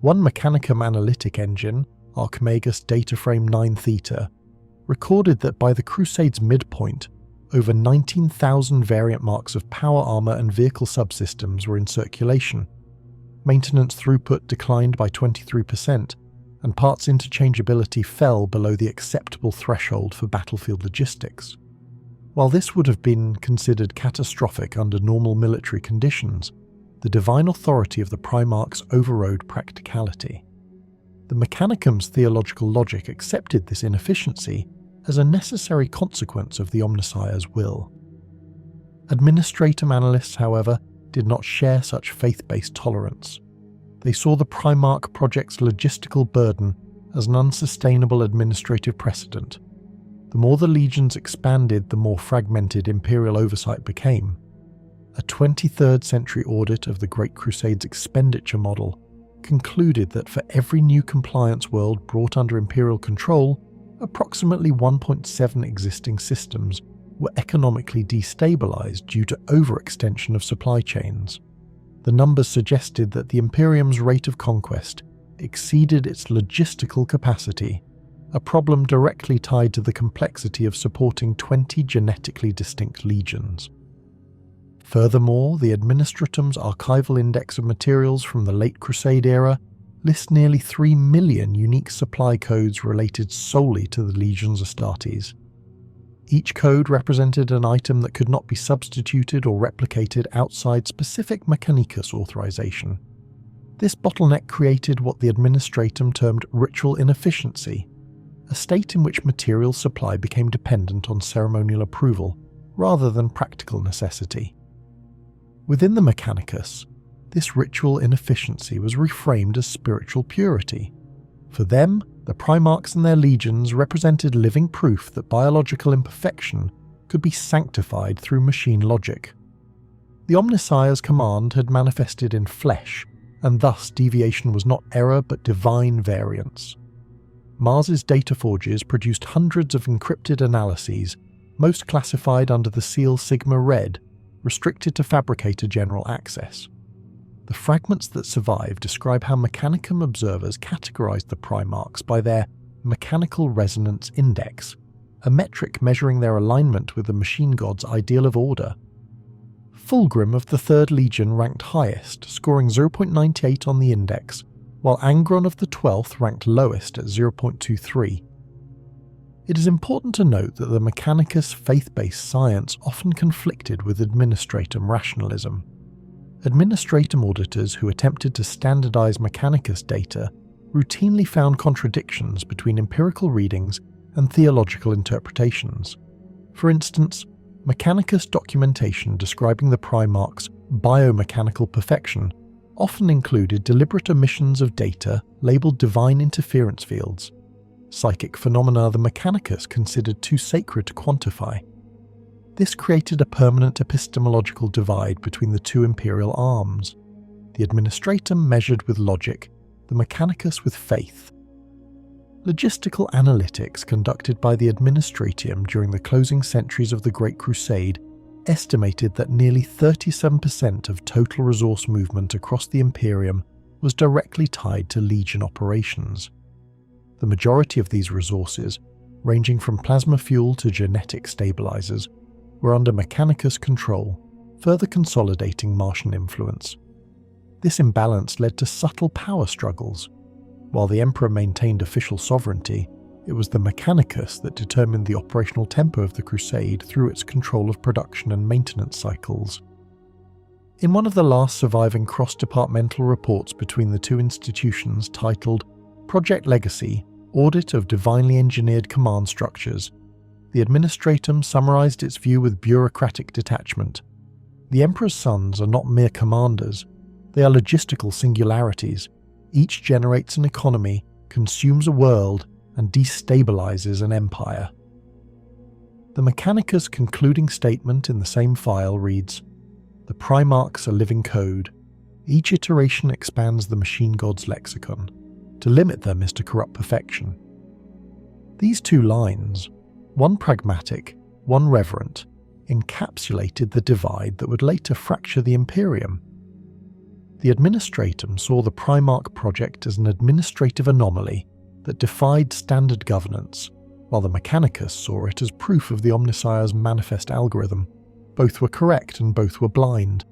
One Mechanicum analytic engine, Archimagus Dataframe 9 Theta, recorded that by the Crusade's midpoint, over 19,000 variant marks of power armour and vehicle subsystems were in circulation. Maintenance throughput declined by 23%, and parts interchangeability fell below the acceptable threshold for battlefield logistics. While this would have been considered catastrophic under normal military conditions, the divine authority of the Primarchs overrode practicality. The Mechanicum's theological logic accepted this inefficiency as a necessary consequence of the Omnissiah's will. Administratum analysts, however, did not share such faith-based tolerance. They saw the Primarch Project's logistical burden as an unsustainable administrative precedent. The more the legions expanded, the more fragmented Imperial oversight became. A 23rd century audit of the Great Crusade's expenditure model concluded that for every new compliance world brought under Imperial control, approximately 1.7 existing systems were economically destabilized due to overextension of supply chains. The numbers suggested that the Imperium's rate of conquest exceeded its logistical capacity, a problem directly tied to the complexity of supporting 20 genetically distinct legions. Furthermore, the Administratum's archival index of materials from the late Crusade era lists nearly 3 million unique supply codes related solely to the legion's Astartes. Each code represented an item that could not be substituted or replicated outside specific Mechanicus authorization. This bottleneck created what the Administratum termed ritual inefficiency, a state in which material supply became dependent on ceremonial approval rather than practical necessity. Within the Mechanicus, this ritual inefficiency was reframed as spiritual purity. For them, The Primarchs and their legions represented living proof that biological imperfection could be sanctified through machine logic. The Omnissiah's command had manifested in flesh, and thus deviation was not error but divine variance. Mars's data forges produced hundreds of encrypted analyses, most classified under the seal Sigma Red, restricted to fabricator general access. The fragments that survive describe how Mechanicum observers categorized the Primarchs by their mechanical resonance index, a metric measuring their alignment with the machine god's ideal of order. Fulgrim of the 3rd Legion ranked highest, scoring 0.98 on the index, while Angron of the 12th ranked lowest at 0.23. It is important to note that the Mechanicus faith-based science often conflicted with Administratum rationalism. Administratum auditors who attempted to standardize Mechanicus data routinely found contradictions between empirical readings and theological interpretations. For instance, Mechanicus documentation describing the Primarchs' biomechanical perfection often included deliberate omissions of data labeled divine interference fields, psychic phenomena the Mechanicus considered too sacred to quantify. This created a permanent epistemological divide between the two imperial arms. The Administratum measured with logic, the Mechanicus with faith. Logistical analytics conducted by the Administratium during the closing centuries of the Great Crusade estimated that nearly 37% of total resource movement across the Imperium was directly tied to Legion operations. The majority of these resources, ranging from plasma fuel to genetic stabilizers, were under Mechanicus control, further consolidating Martian influence. This imbalance led to subtle power struggles. While the Emperor maintained official sovereignty, it was the Mechanicus that determined the operational tempo of the Crusade through its control of production and maintenance cycles. In one of the last surviving cross-departmental reports between the two institutions titled Project Legacy, Audit of Divinely Engineered Command Structures, the Administratum summarized its view with bureaucratic detachment. The Emperor's sons are not mere commanders, they are logistical singularities. Each generates an economy, consumes a world, and destabilizes an empire. The Mechanicus' concluding statement in the same file reads, "The Primarchs are living code. Each iteration expands the machine god's lexicon. To limit them is to corrupt perfection." These two lines, one pragmatic, one reverent, encapsulated the divide that would later fracture the Imperium. The Administratum saw the Primarch Project as an administrative anomaly that defied standard governance, while the Mechanicus saw it as proof of the Omnissiah's manifest algorithm. Both were correct and both were blind.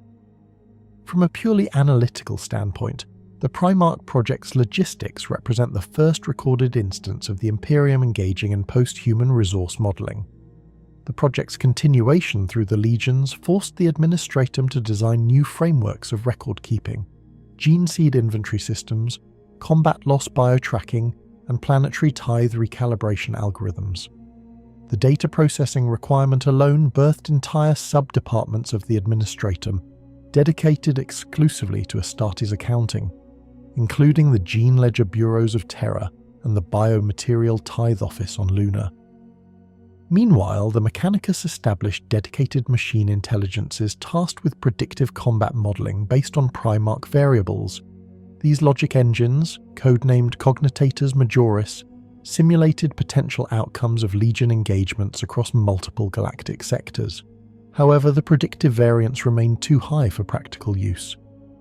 From a purely analytical standpoint, the Primarch Project's logistics represent the first recorded instance of the Imperium engaging in post-human resource modelling. The project's continuation through the legions forced the Administratum to design new frameworks of record-keeping, gene seed inventory systems, combat loss biotracking, and planetary tithe recalibration algorithms. The data processing requirement alone birthed entire sub-departments of the Administratum, dedicated exclusively to Astartes accounting, including the Gene Ledger Bureaus of Terra and the Biomaterial Tithe Office on Luna. Meanwhile, the Mechanicus established dedicated machine intelligences tasked with predictive combat modelling based on Primarch variables. These logic engines, codenamed Cognitators Majoris, simulated potential outcomes of Legion engagements across multiple galactic sectors. However, the predictive variance remained too high for practical use.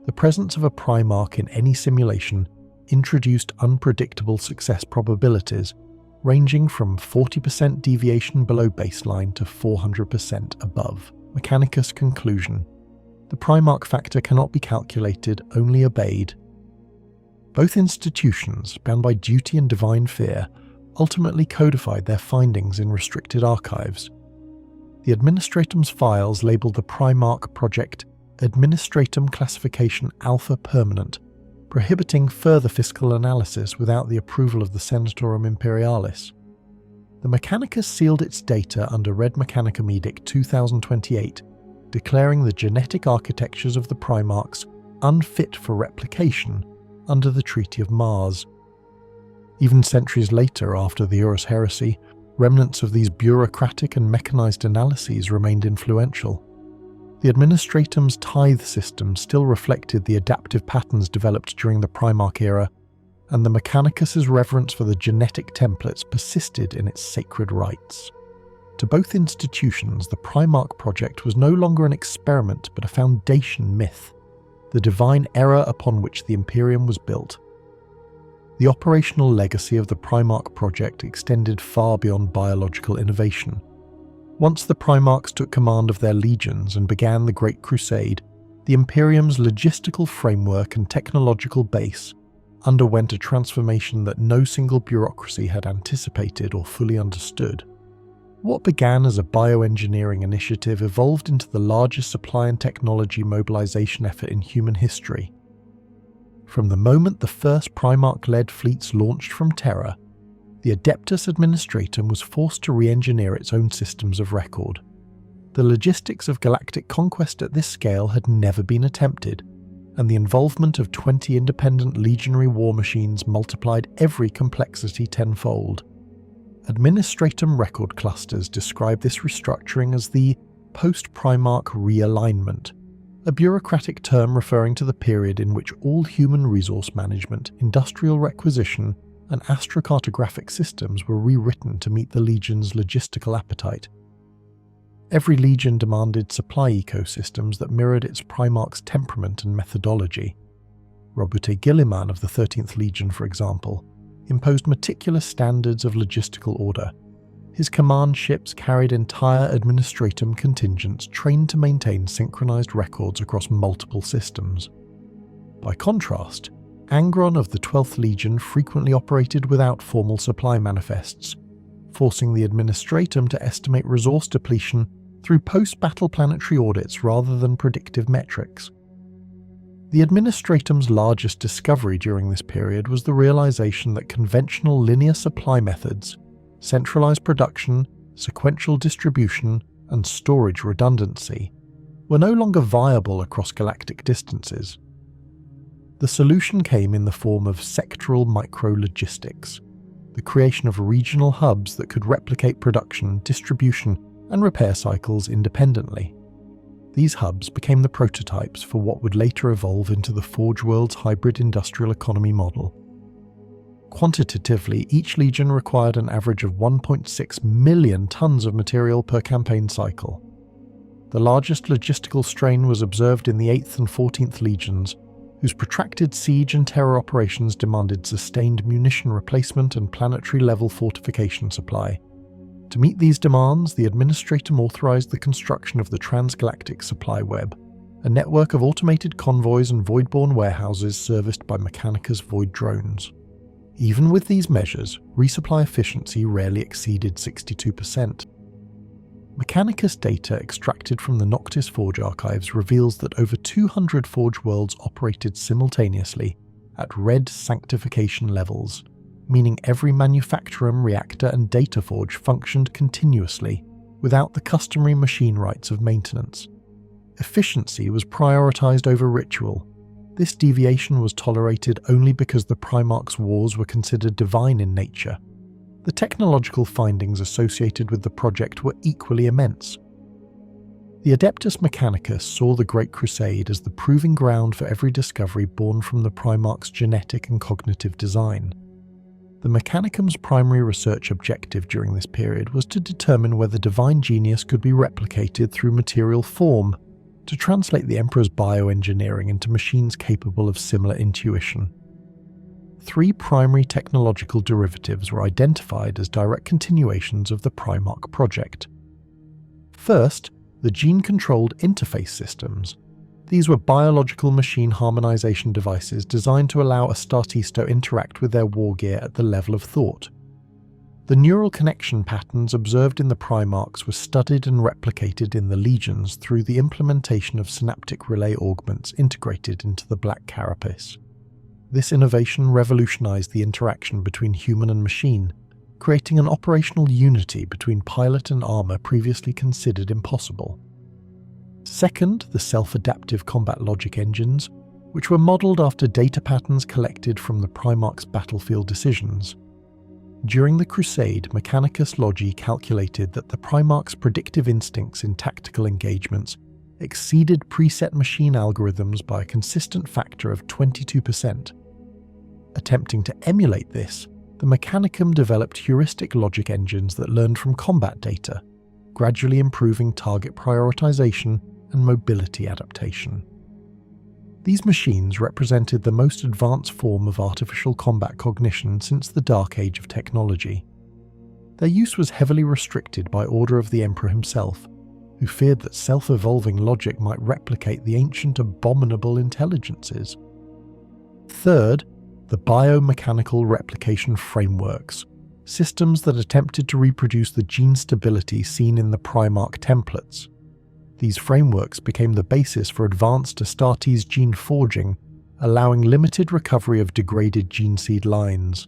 The presence of a Primarch in any simulation introduced unpredictable success probabilities, ranging from 40% deviation below baseline to 400% above. Mechanicus conclusion: the Primarch factor cannot be calculated, only obeyed. Both institutions, bound by duty and divine fear, ultimately codified their findings in restricted archives. The Administratum's files labelled the Primarch Project Administratum Classification Alpha Permanent, prohibiting further fiscal analysis without the approval of the Senatorum Imperialis. The Mechanicus sealed its data under Red Mechanicum Edict 2028, declaring the genetic architectures of the Primarchs unfit for replication under the Treaty of Mars. Even centuries later, after the Urus heresy, remnants of these bureaucratic and mechanized analyses remained influential. The Administratum's tithe system still reflected the adaptive patterns developed during the Primarch era, and the Mechanicus's reverence for the genetic templates persisted in its sacred rites. To both institutions, the Primarch Project was no longer an experiment but a foundation myth, the divine era upon which the Imperium was built. The operational legacy of the Primarch Project extended far beyond biological innovation. Once the Primarchs took command of their legions and began the Great Crusade, the Imperium's logistical framework and technological base underwent a transformation that no single bureaucracy had anticipated or fully understood. What began as a bioengineering initiative evolved into the largest supply and technology mobilization effort in human history. From the moment the first Primarch-led fleets launched from Terra, the Adeptus Administratum was forced to re-engineer its own systems of record. The logistics of galactic conquest at this scale had never been attempted, and the involvement of 20 independent legionary war machines multiplied every complexity tenfold. Administratum record clusters describe this restructuring as the post-Primarch realignment, a bureaucratic term referring to the period in which all human resource management, industrial requisition, and astrocartographic systems were rewritten to meet the Legion's logistical appetite. Every Legion demanded supply ecosystems that mirrored its Primarch's temperament and methodology. Robute Guilliman of the 13th Legion, for example, imposed meticulous standards of logistical order. His command ships carried entire Administratum contingents trained to maintain synchronized records across multiple systems. By contrast, Angron of the 12th Legion frequently operated without formal supply manifests, forcing the Administratum to estimate resource depletion through post-battle planetary audits rather than predictive metrics. The Administratum's largest discovery during this period was the realization that conventional linear supply methods, centralized production, sequential distribution, and storage redundancy were no longer viable across galactic distances. The solution came in the form of sectoral micro-logistics, the creation of regional hubs that could replicate production, distribution, and repair cycles independently. These hubs became the prototypes for what would later evolve into the Forge World's hybrid industrial economy model. Quantitatively, each legion required an average of 1.6 million tons of material per campaign cycle. The largest logistical strain was observed in the 8th and 14th Legions, whose protracted siege and terror operations demanded sustained munition replacement and planetary-level fortification supply. To meet these demands, the Administratum authorized the construction of the Transgalactic Supply Web, a network of automated convoys and void-borne warehouses serviced by Mechanicus void drones. Even with these measures, resupply efficiency rarely exceeded 62%. Mechanicus data extracted from the Noctis Forge archives reveals that over 200 Forge worlds operated simultaneously at red sanctification levels, meaning every manufacturum, reactor, and data forge functioned continuously without the customary machine rights of maintenance. Efficiency was prioritized over ritual. This deviation was tolerated only because the Primarch's wars were considered divine in nature. The technological findings associated with the project were equally immense. The Adeptus Mechanicus saw the Great Crusade as the proving ground for every discovery born from the Primarch's genetic and cognitive design. The Mechanicum's primary research objective during this period was to determine whether divine genius could be replicated through material form, to translate the Emperor's bioengineering into machines capable of similar intuition. 3 primary technological derivatives were identified as direct continuations of the Primarch Project. First, the gene-controlled interface systems. These were biological machine harmonization devices designed to allow Astartes to interact with their war gear at the level of thought. The neural connection patterns observed in the Primarchs were studied and replicated in the Legions through the implementation of synaptic relay augments integrated into the Black Carapace. This innovation revolutionized the interaction between human and machine, creating an operational unity between pilot and armor previously considered impossible. Second, the self-adaptive combat logic engines, which were modeled after data patterns collected from the Primarch's battlefield decisions. During the Crusade, Mechanicus Logi calculated that the Primarchs' predictive instincts in tactical engagements exceeded preset machine algorithms by a consistent factor of 22%. Attempting to emulate this, the Mechanicum developed heuristic logic engines that learned from combat data, gradually improving target prioritization and mobility adaptation. These machines represented the most advanced form of artificial combat cognition since the Dark Age of technology. Their use was heavily restricted by order of the Emperor himself, who feared that self-evolving logic might replicate the ancient abominable intelligences. Third, the biomechanical replication frameworks, systems that attempted to reproduce the gene stability seen in the Primarch templates. These frameworks became the basis for advanced Astartes gene forging, allowing limited recovery of degraded gene seed lines.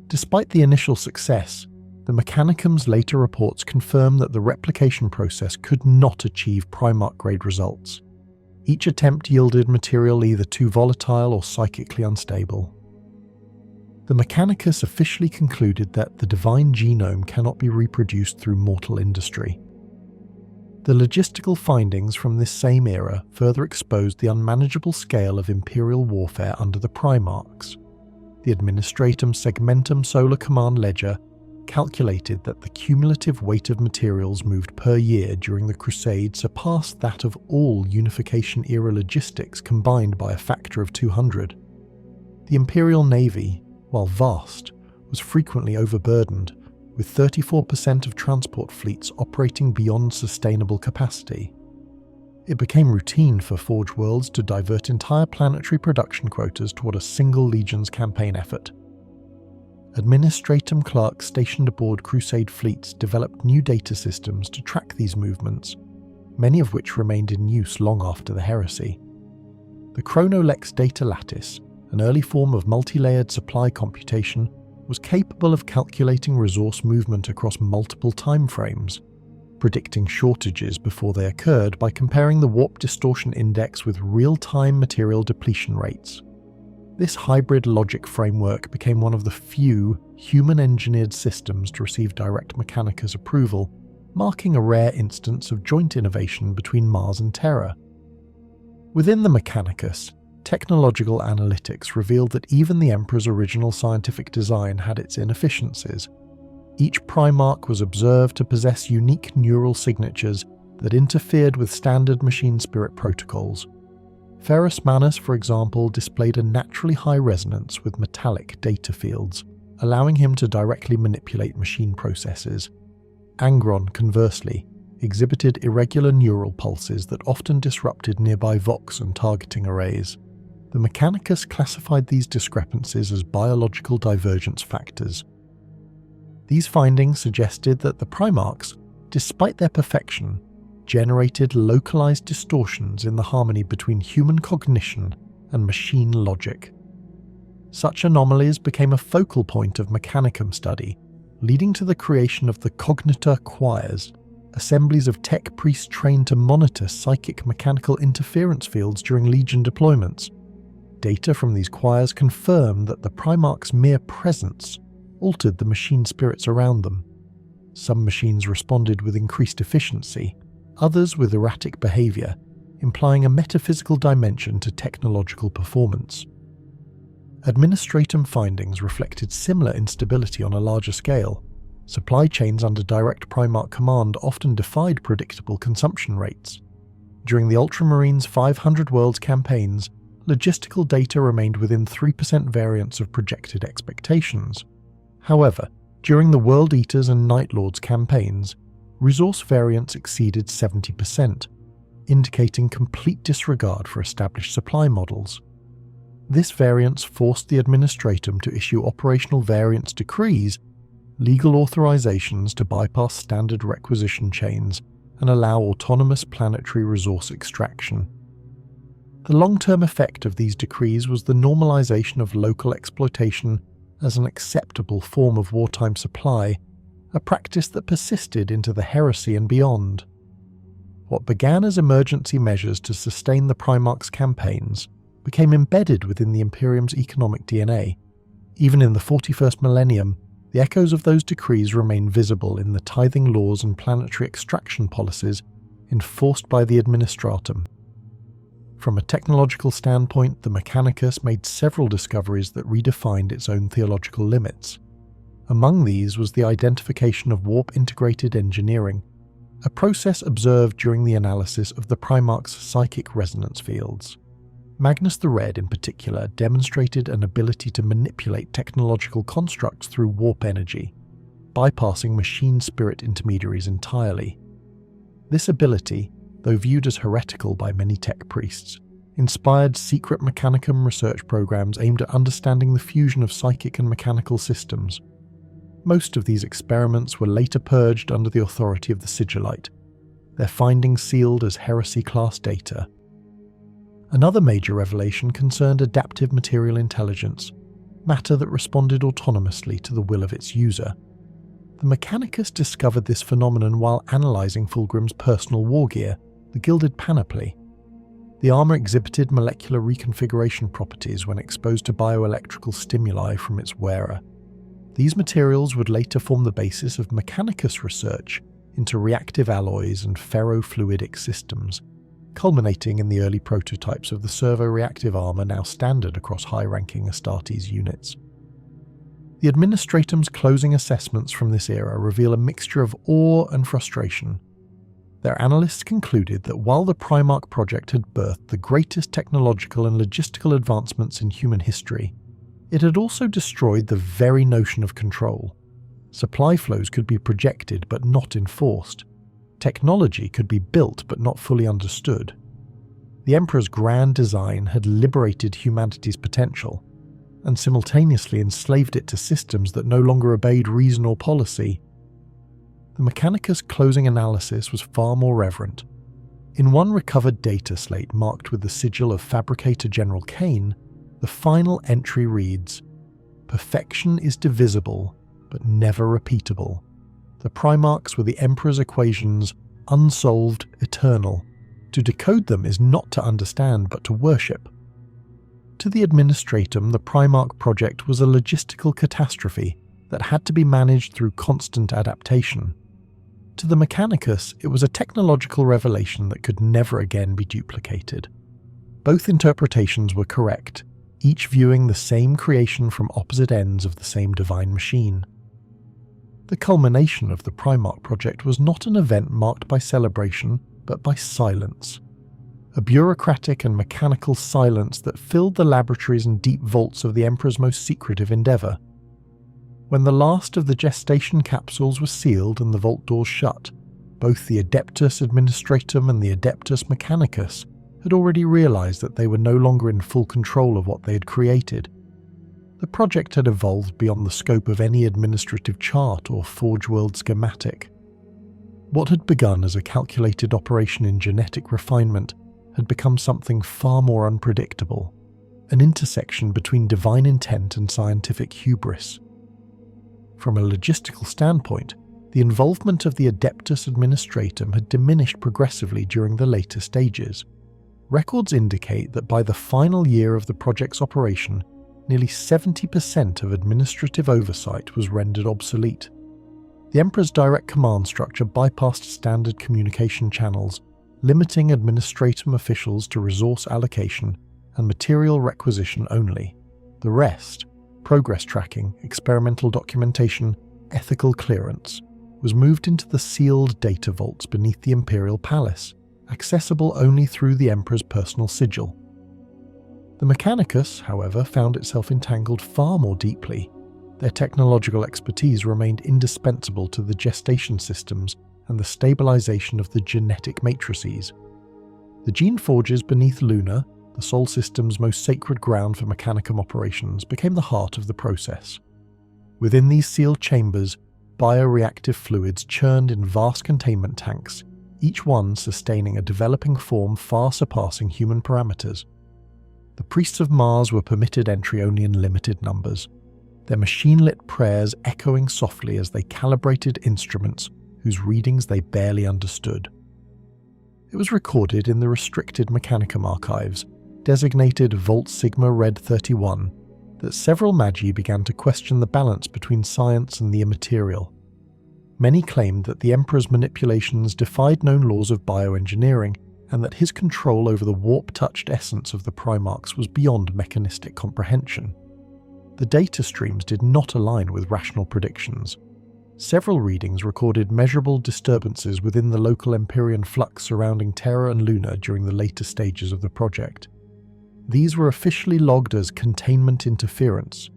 Despite the initial success, the Mechanicum's later reports confirm that the replication process could not achieve Primarch-grade results. Each attempt yielded material either too volatile or psychically unstable. The Mechanicus officially concluded that the divine genome cannot be reproduced through mortal industry. The logistical findings from this same era further exposed the unmanageable scale of Imperial warfare under the Primarchs. The Administratum Segmentum Solar Command Ledger calculated that the cumulative weight of materials moved per year during the Crusade surpassed that of all Unification-era logistics combined by a factor of 200. The Imperial Navy, while vast, was frequently overburdened, with 34% of transport fleets operating beyond sustainable capacity. It became routine for Forge Worlds to divert entire planetary production quotas toward a single Legion's campaign effort. Administratum clerks stationed aboard Crusade fleets developed new data systems to track these movements, many of which remained in use long after the heresy. The Chronolex data lattice, an early form of multi-layered supply computation, was capable of calculating resource movement across multiple timeframes, predicting shortages before they occurred by comparing the warp distortion index with real-time material depletion rates. This hybrid logic framework became one of the few human-engineered systems to receive direct Mechanicus approval, marking a rare instance of joint innovation between Mars and Terra. Within the Mechanicus, technological analytics revealed that even the Emperor's original scientific design had its inefficiencies. Each Primarch was observed to possess unique neural signatures that interfered with standard machine spirit protocols. Ferrus Manus, for example, displayed a naturally high resonance with metallic data fields, allowing him to directly manipulate machine processes. Angron, conversely, exhibited irregular neural pulses that often disrupted nearby vox and targeting arrays. The Mechanicus classified these discrepancies as biological divergence factors. These findings suggested that the Primarchs, despite their perfection, generated localized distortions in the harmony between human cognition and machine logic. Such anomalies became a focal point of Mechanicum study, leading to the creation of the Cognitor Choirs, assemblies of tech priests trained to monitor psychic mechanical interference fields during Legion deployments. Data from these choirs confirmed that the Primarch's mere presence altered the machine spirits around them. Some machines responded with increased efficiency, others with erratic behavior, implying a metaphysical dimension to technological performance. Administratum findings reflected similar instability on a larger scale. Supply chains under direct Primarch command often defied predictable consumption rates. During the Ultramarines' 500 Worlds campaigns, logistical data remained within 3% variance of projected expectations. However, during the World Eaters and Night Lords campaigns, resource variance exceeded 70%, indicating complete disregard for established supply models. This variance forced the Administratum to issue operational variance decrees, legal authorizations to bypass standard requisition chains and allow autonomous planetary resource extraction. The long-term effect of these decrees was the normalization of local exploitation as an acceptable form of wartime supply, a practice that persisted into the heresy and beyond. What began as emergency measures to sustain the Primarch's campaigns became embedded within the Imperium's economic DNA. Even in the 41st millennium, The echoes of those decrees remain visible in the tithing laws and planetary extraction policies enforced by the Administratum. From a technological standpoint, the Mechanicus made several discoveries that redefined its own theological limits. Among these was the identification of warp-integrated engineering, a process observed during the analysis of the Primarchs' psychic resonance fields. Magnus the Red, in particular, demonstrated an ability to manipulate technological constructs through warp energy, bypassing machine spirit intermediaries entirely. This ability, though viewed as heretical by many tech priests, inspired secret Mechanicum research programs aimed at understanding the fusion of psychic and mechanical systems. Most of these experiments were later purged under the authority of the Sigillite, their findings sealed as heresy-class data. Another major revelation concerned adaptive material intelligence, matter that responded autonomously to the will of its user. The Mechanicus discovered this phenomenon while analysing Fulgrim's personal war gear, the Gilded Panoply. The armour exhibited molecular reconfiguration properties when exposed to bioelectrical stimuli from its wearer. These materials would later form the basis of Mechanicus research into reactive alloys and ferrofluidic systems, culminating in the early prototypes of the servo-reactive armour now standard across high-ranking Astartes units. The Administratum's closing assessments from this era reveal a mixture of awe and frustration. Their analysts concluded that while the Primarch Project had birthed the greatest technological and logistical advancements in human history, it had also destroyed the very notion of control. Supply flows could be projected but not enforced. Technology could be built but not fully understood. The Emperor's grand design had liberated humanity's potential, and simultaneously enslaved it to systems that no longer obeyed reason or policy. The Mechanicus closing analysis was far more reverent. In one recovered data slate marked with the sigil of Fabricator General Kane, the final entry reads, "Perfection is divisible, but never repeatable. The Primarchs were the Emperor's equations, unsolved, eternal. To decode them is not to understand, but to worship." To the Administratum, the Primarch Project was a logistical catastrophe that had to be managed through constant adaptation. To the Mechanicus, it was a technological revelation that could never again be duplicated. Both interpretations were correct, each viewing the same creation from opposite ends of the same divine machine. The culmination of the Primarch Project was not an event marked by celebration, but by silence. A bureaucratic and mechanical silence that filled the laboratories and deep vaults of the Emperor's most secretive endeavour. When the last of the gestation capsules were sealed and the vault doors shut, both the Adeptus Administratum and the Adeptus Mechanicus had already realised that they were no longer in full control of what they had created. The project had evolved beyond the scope of any administrative chart or Forge World schematic. What had begun as a calculated operation in genetic refinement had become something far more unpredictable, an intersection between divine intent and scientific hubris. From a logistical standpoint, the involvement of the Adeptus Administratum had diminished progressively during the later stages. Records indicate that by the final year of the project's operation, nearly 70% of administrative oversight was rendered obsolete. The Emperor's direct command structure bypassed standard communication channels, limiting Administratum officials to resource allocation and material requisition only. The rest, progress tracking, experimental documentation, ethical clearance, was moved into the sealed data vaults beneath the Imperial Palace, accessible only through the Emperor's personal sigil. The Mechanicus, however, found itself entangled far more deeply. Their technological expertise remained indispensable to the gestation systems and the stabilization of the genetic matrices. The gene forges beneath Luna, the Sol system's most sacred ground for Mechanicum operations, became the heart of the process. Within these sealed chambers, bioreactive fluids churned in vast containment tanks, each one sustaining a developing form far surpassing human parameters. The priests of Mars were permitted entry only in limited numbers, their machine-lit prayers echoing softly as they calibrated instruments whose readings they barely understood. It was recorded in the restricted Mechanicum archives, designated Volt Sigma Red 31, that several Magi began to question the balance between science and the immaterial. Many claimed that the Emperor's manipulations defied known laws of bioengineering, and that his control over the warp-touched essence of the Primarchs was beyond mechanistic comprehension. The data streams did not align with rational predictions. Several readings recorded measurable disturbances within the local Imperium flux surrounding Terra and Luna during the later stages of the project. These were officially logged as containment interference,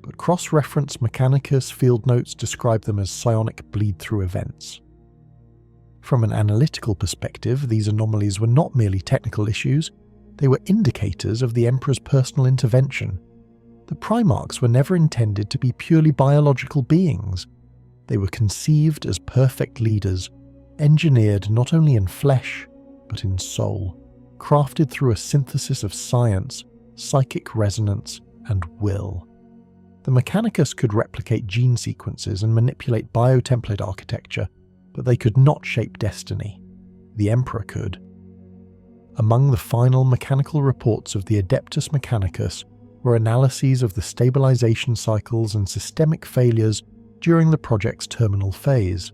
but cross-reference Mechanicus field notes describe them as psionic bleed-through events. From an analytical perspective, these anomalies were not merely technical issues, they were indicators of the Emperor's personal intervention. The Primarchs were never intended to be purely biological beings. They were conceived as perfect leaders, engineered not only in flesh, but in soul, crafted through a synthesis of science, psychic resonance, and will. The Mechanicus could replicate gene sequences and manipulate biotemplate architecture, but they could not shape destiny. The Emperor could. Among the final mechanical reports of the Adeptus Mechanicus were analyses of the stabilization cycles and systemic failures during the project's terminal phase.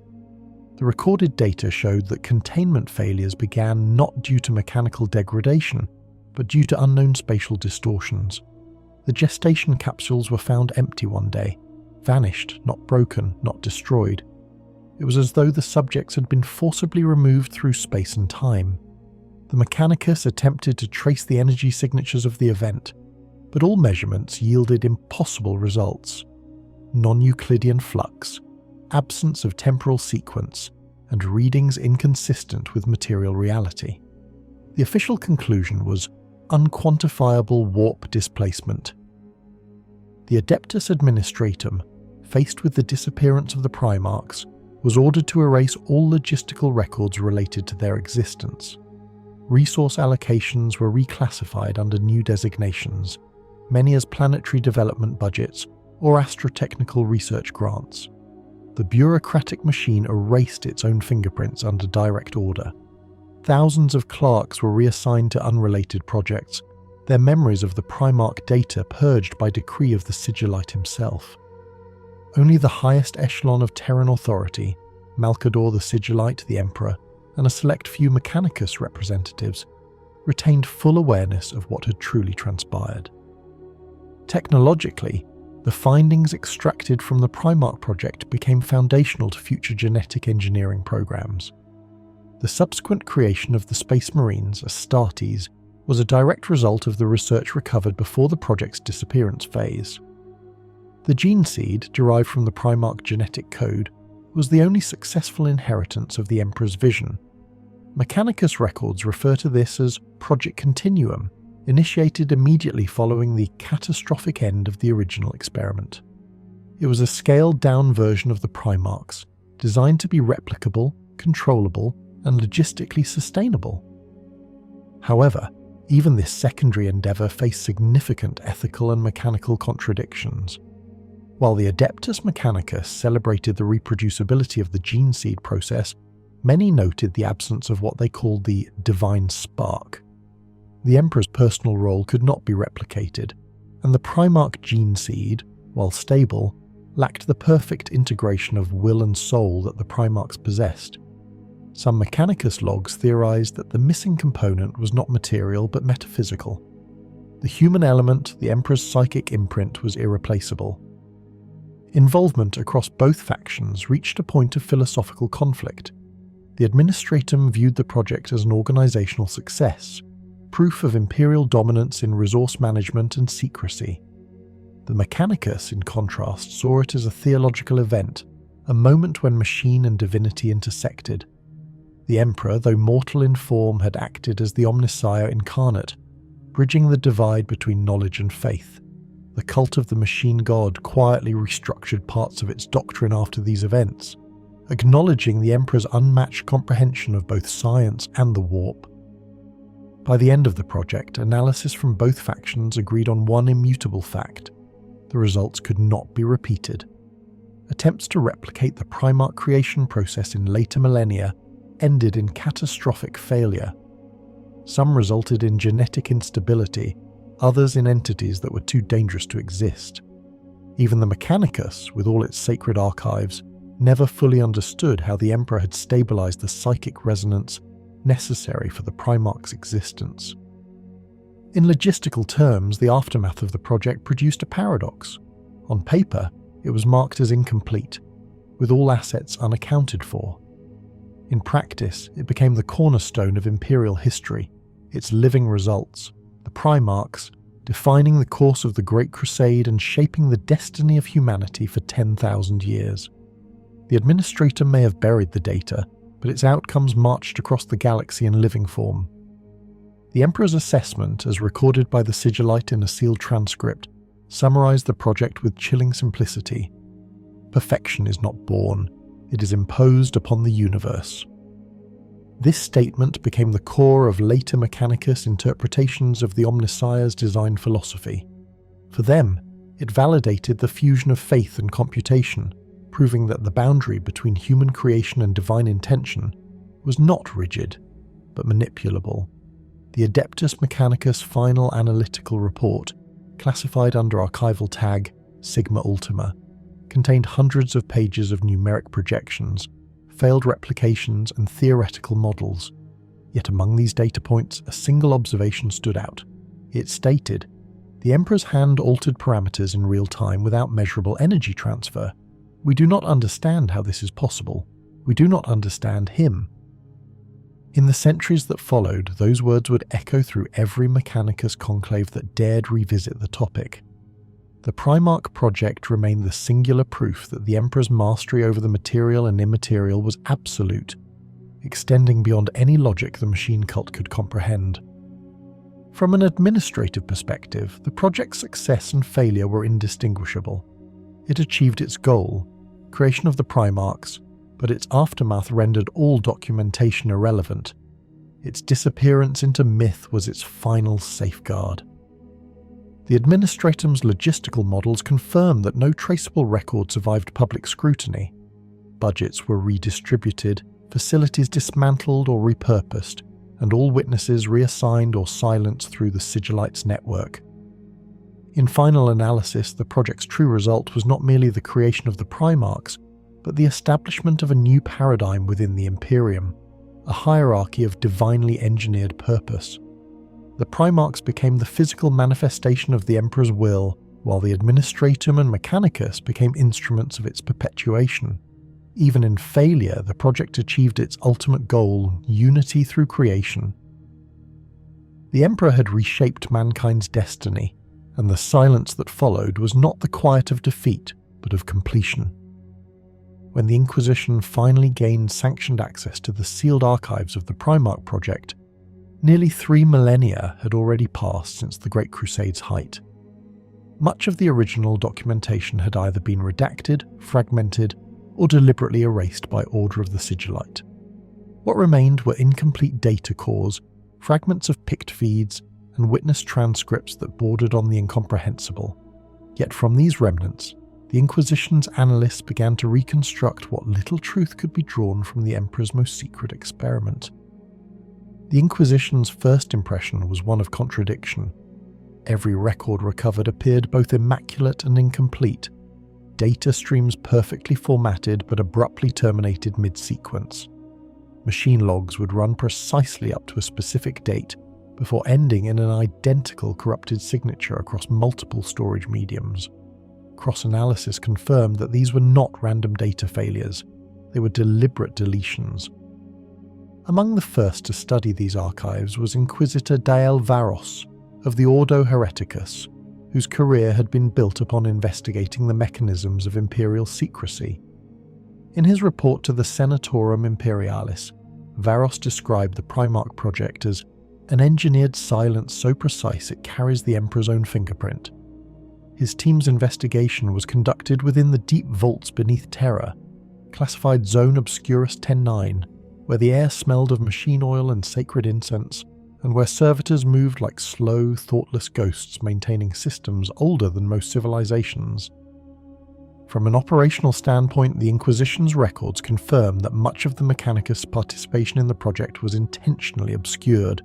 The recorded data showed that containment failures began not due to mechanical degradation, but due to unknown spatial distortions. The gestation capsules were found empty one day, vanished, not broken, not destroyed. It was as though the subjects had been forcibly removed through space and time. The Mechanicus attempted to trace the energy signatures of the event, but all measurements yielded impossible results. Non-Euclidean flux, absence of temporal sequence, and readings inconsistent with material reality. The official conclusion was unquantifiable warp displacement. The Adeptus Administratum, faced with the disappearance of the Primarchs, was ordered to erase all logistical records related to their existence. Resource allocations were reclassified under new designations, many as planetary development budgets or astrotechnical research grants. The bureaucratic machine erased its own fingerprints under direct order. Thousands of clerks were reassigned to unrelated projects, their memories of the Primarch data purged by decree of the Sigillite himself. Only the highest echelon of Terran authority, Malcador the Sigillite, the Emperor, and a select few Mechanicus representatives, retained full awareness of what had truly transpired. Technologically, the findings extracted from the Primarch Project became foundational to future genetic engineering programs. The subsequent creation of the Space Marines, Astartes, was a direct result of the research recovered before the project's disappearance phase. The gene seed, derived from the Primarch genetic code, was the only successful inheritance of the Emperor's vision. Mechanicus records refer to this as Project Continuum, initiated immediately following the catastrophic end of the original experiment. It was a scaled-down version of the Primarchs, designed to be replicable, controllable, and logistically sustainable. However, even this secondary endeavour faced significant ethical and mechanical contradictions. While the Adeptus Mechanicus celebrated the reproducibility of the gene seed process, many noted the absence of what they called the divine spark. The Emperor's personal role could not be replicated, and the Primarch gene seed, while stable, lacked the perfect integration of will and soul that the Primarchs possessed. Some Mechanicus logs theorized that the missing component was not material but metaphysical. The human element, the Emperor's psychic imprint, was irreplaceable. Involvement across both factions reached a point of philosophical conflict. The Administratum viewed the project as an organizational success, proof of Imperial dominance in resource management and secrecy. The Mechanicus, in contrast, saw it as a theological event, a moment when machine and divinity intersected. The Emperor, though mortal in form, had acted as the Omnissiah incarnate, bridging the divide between knowledge and faith. The cult of the machine god quietly restructured parts of its doctrine after these events, acknowledging the Emperor's unmatched comprehension of both science and the warp. By the end of the project, analysis from both factions agreed on one immutable fact: the results could not be repeated. Attempts to replicate the Primarch creation process in later millennia ended in catastrophic failure. Some resulted in genetic instability, others in entities that were too dangerous to exist. Even the Mechanicus, with all its sacred archives, never fully understood how the Emperor had stabilized the psychic resonance necessary for the Primarchs' existence. In logistical terms, the aftermath of the project produced a paradox. On paper, it was marked as incomplete, with all assets unaccounted for. In practice, it became the cornerstone of Imperial history, its living results, the Primarchs, defining the course of the Great Crusade and shaping the destiny of humanity for 10,000 years. The administrator may have buried the data, but its outcomes marched across the galaxy in living form. The Emperor's assessment, as recorded by the Sigillite in a sealed transcript, summarized the project with chilling simplicity. Perfection is not born, it is imposed upon the universe. This statement became the core of later Mechanicus interpretations of the Omnissiah's design philosophy. For them, it validated the fusion of faith and computation, proving that the boundary between human creation and divine intention was not rigid, but manipulable. The Adeptus Mechanicus final analytical report, classified under archival tag Sigma Ultima, contained hundreds of pages of numeric projections, failed replications and theoretical models. Yet among these data points, a single observation stood out. It stated, "The Emperor's hand altered parameters in real time without measurable energy transfer. We do not understand how this is possible. We do not understand him." In the centuries that followed, those words would echo through every Mechanicus conclave that dared revisit the topic. The Primarch Project remained the singular proof that the Emperor's mastery over the material and immaterial was absolute, extending beyond any logic the machine cult could comprehend. From an administrative perspective, the project's success and failure were indistinguishable. It achieved its goal, creation of the Primarchs, but its aftermath rendered all documentation irrelevant. Its disappearance into myth was its final safeguard. The Administratum's logistical models confirmed that no traceable record survived public scrutiny. Budgets were redistributed, facilities dismantled or repurposed, and all witnesses reassigned or silenced through the Sigillite's network. In final analysis, the project's true result was not merely the creation of the Primarchs, but the establishment of a new paradigm within the Imperium, a hierarchy of divinely engineered purpose. The Primarchs became the physical manifestation of the Emperor's will, while the Administratum and Mechanicus became instruments of its perpetuation. Even in failure, the project achieved its ultimate goal, unity through creation. The Emperor had reshaped mankind's destiny, and the silence that followed was not the quiet of defeat, but of completion. When the Inquisition finally gained sanctioned access to the sealed archives of the Primarch Project, nearly 3 millennia had already passed since the Great Crusade's height. Much of the original documentation had either been redacted, fragmented, or deliberately erased by order of the Sigillite. What remained were incomplete data cores, fragments of picked feeds, and witness transcripts that bordered on the incomprehensible. Yet from these remnants, the Inquisition's analysts began to reconstruct what little truth could be drawn from the Emperor's most secret experiment. The Inquisition's first impression was one of contradiction. Every record recovered appeared both immaculate and incomplete, data streams perfectly formatted but abruptly terminated mid-sequence. Machine logs would run precisely up to a specific date, before ending in an identical corrupted signature across multiple storage mediums. Cross-analysis confirmed that these were not random data failures, they were deliberate deletions. Among the first to study these archives was Inquisitor Dael Varos of the Ordo Hereticus, whose career had been built upon investigating the mechanisms of imperial secrecy. In his report to the Senatorum Imperialis, Varos described the Primarch Project as an engineered silence so precise it carries the Emperor's own fingerprint. His team's investigation was conducted within the deep vaults beneath Terra, classified Zone Obscurus 10-9, where the air smelled of machine oil and sacred incense, and where servitors moved like slow, thoughtless ghosts maintaining systems older than most civilizations. From an operational standpoint, the Inquisition's records confirm that much of the Mechanicus' participation in the project was intentionally obscured.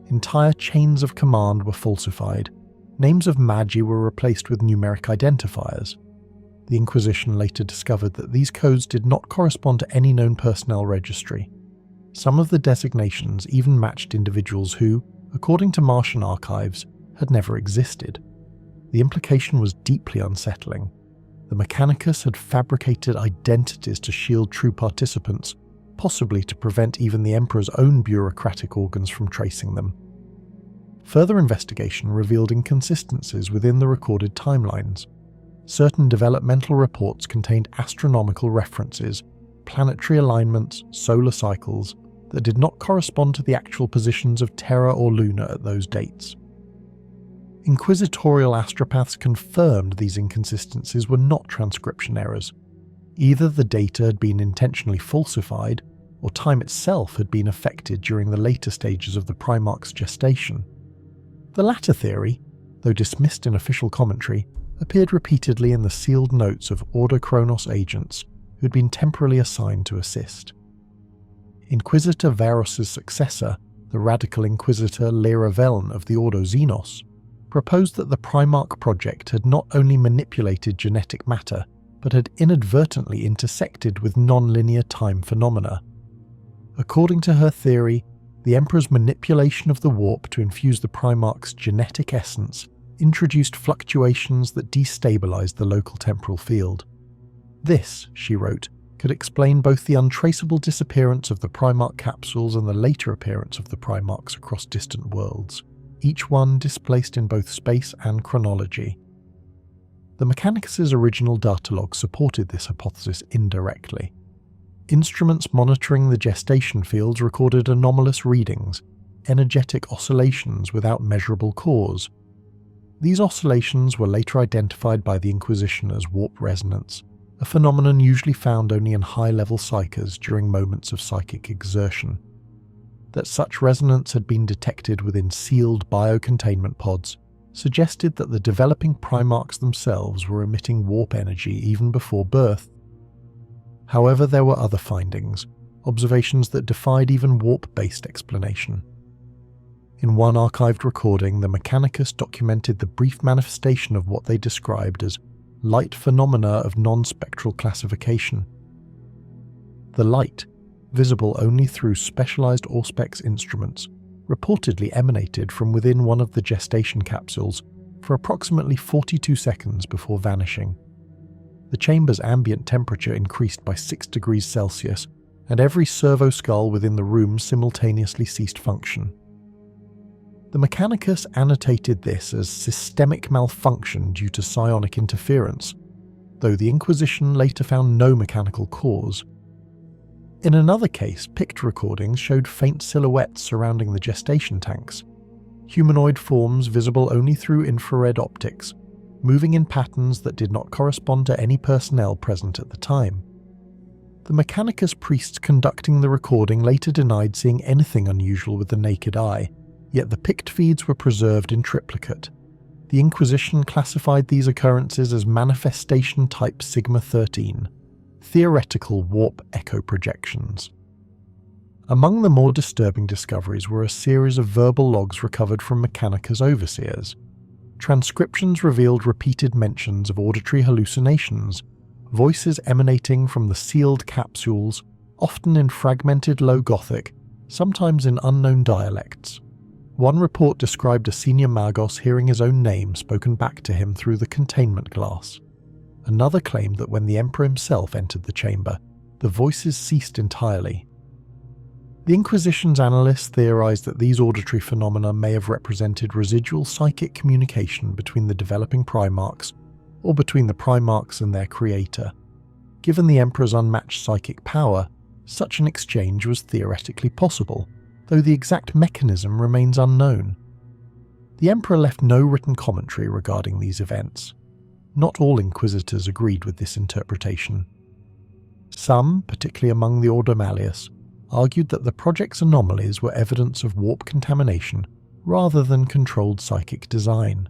Entire chains of command were falsified, names of Magi were replaced with numeric identifiers. The Inquisition later discovered that these codes did not correspond to any known personnel registry. Some of the designations even matched individuals who, according to Martian archives, had never existed. The implication was deeply unsettling. The Mechanicus had fabricated identities to shield true participants, possibly to prevent even the Emperor's own bureaucratic organs from tracing them. Further investigation revealed inconsistencies within the recorded timelines. Certain developmental reports contained astronomical references, planetary alignments, solar cycles, that did not correspond to the actual positions of Terra or Luna at those dates. Inquisitorial astropaths confirmed these inconsistencies were not transcription errors. Either the data had been intentionally falsified, or time itself had been affected during the later stages of the Primarch's gestation. The latter theory, though dismissed in official commentary, appeared repeatedly in the sealed notes of Order Chronos agents who had been temporarily assigned to assist. Inquisitor Varos's successor, the radical Inquisitor Lyra Veln of the Ordo Xenos, proposed that the Primarch Project had not only manipulated genetic matter, but had inadvertently intersected with non-linear time phenomena. According to her theory, the Emperor's manipulation of the warp to infuse the Primarch's genetic essence introduced fluctuations that destabilized the local temporal field. This, she wrote, could explain both the untraceable disappearance of the Primarch capsules and the later appearance of the Primarchs across distant worlds, each one displaced in both space and chronology. The Mechanicus' original datalog supported this hypothesis indirectly. Instruments monitoring the gestation fields recorded anomalous readings, energetic oscillations without measurable cause. These oscillations were later identified by the Inquisition as warp resonance, a phenomenon usually found only in high-level psychers during moments of psychic exertion. That such resonance had been detected within sealed biocontainment pods suggested that the developing Primarchs themselves were emitting warp energy even before birth. However, there were other findings, observations that defied even warp-based explanation. In one archived recording, the Mechanicus documented the brief manifestation of what they described as light phenomena of non-spectral classification. The light, visible only through specialized Auspex instruments, reportedly emanated from within one of the gestation capsules for approximately 42 seconds before vanishing. The chamber's ambient temperature increased by 6 degrees Celsius, and every servo skull within the room simultaneously ceased function. The Mechanicus annotated this as systemic malfunction due to psionic interference, though the Inquisition later found no mechanical cause. In another case, picked recordings showed faint silhouettes surrounding the gestation tanks, humanoid forms visible only through infrared optics, moving in patterns that did not correspond to any personnel present at the time. The Mechanicus priests conducting the recording later denied seeing anything unusual with the naked eye, yet the picked feeds were preserved in triplicate. The Inquisition classified these occurrences as manifestation type Sigma 13, theoretical warp echo projections. Among the more disturbing discoveries were a series of verbal logs recovered from Mechanicus overseers. Transcriptions revealed repeated mentions of auditory hallucinations, voices emanating from the sealed capsules, often in fragmented Low Gothic, sometimes in unknown dialects. One report described a senior Magos hearing his own name spoken back to him through the containment glass. Another claimed that when the Emperor himself entered the chamber, the voices ceased entirely. The Inquisition's analysts theorized that these auditory phenomena may have represented residual psychic communication between the developing Primarchs, or between the Primarchs and their creator. Given the Emperor's unmatched psychic power, such an exchange was theoretically possible, though the exact mechanism remains unknown. The Emperor left no written commentary regarding these events. Not all Inquisitors agreed with this interpretation. Some, particularly among the Ordo Malleus, argued that the project's anomalies were evidence of warp contamination rather than controlled psychic design.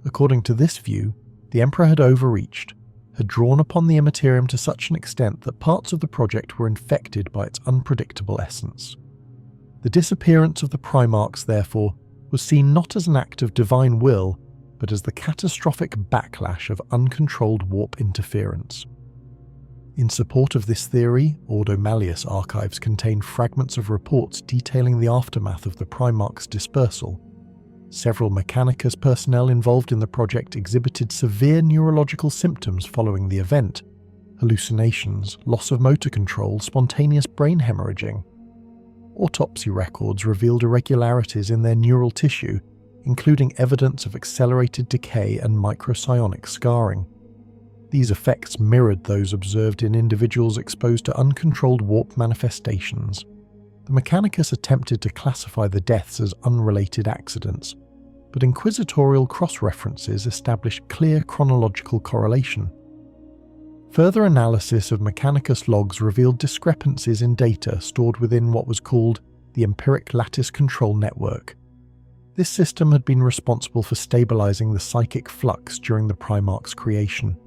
According to this view, the Emperor had overreached, had drawn upon the immaterium to such an extent that parts of the project were infected by its unpredictable essence. The disappearance of the Primarchs, therefore, was seen not as an act of divine will, but as the catastrophic backlash of uncontrolled warp interference. In support of this theory, Ordo Malleus archives contain fragments of reports detailing the aftermath of the Primarchs' dispersal. Several Mechanicus personnel involved in the project exhibited severe neurological symptoms following the event: hallucinations, loss of motor control, spontaneous brain hemorrhaging. Autopsy records revealed irregularities in their neural tissue, including evidence of accelerated decay and micropsionic scarring. These effects mirrored those observed in individuals exposed to uncontrolled warp manifestations. The Mechanicus attempted to classify the deaths as unrelated accidents, but inquisitorial cross-references established clear chronological correlation. Further analysis of Mechanicus logs revealed discrepancies in data stored within what was called the Empiric Lattice Control Network. This system had been responsible for stabilizing the psychic flux during the Primarch's creation.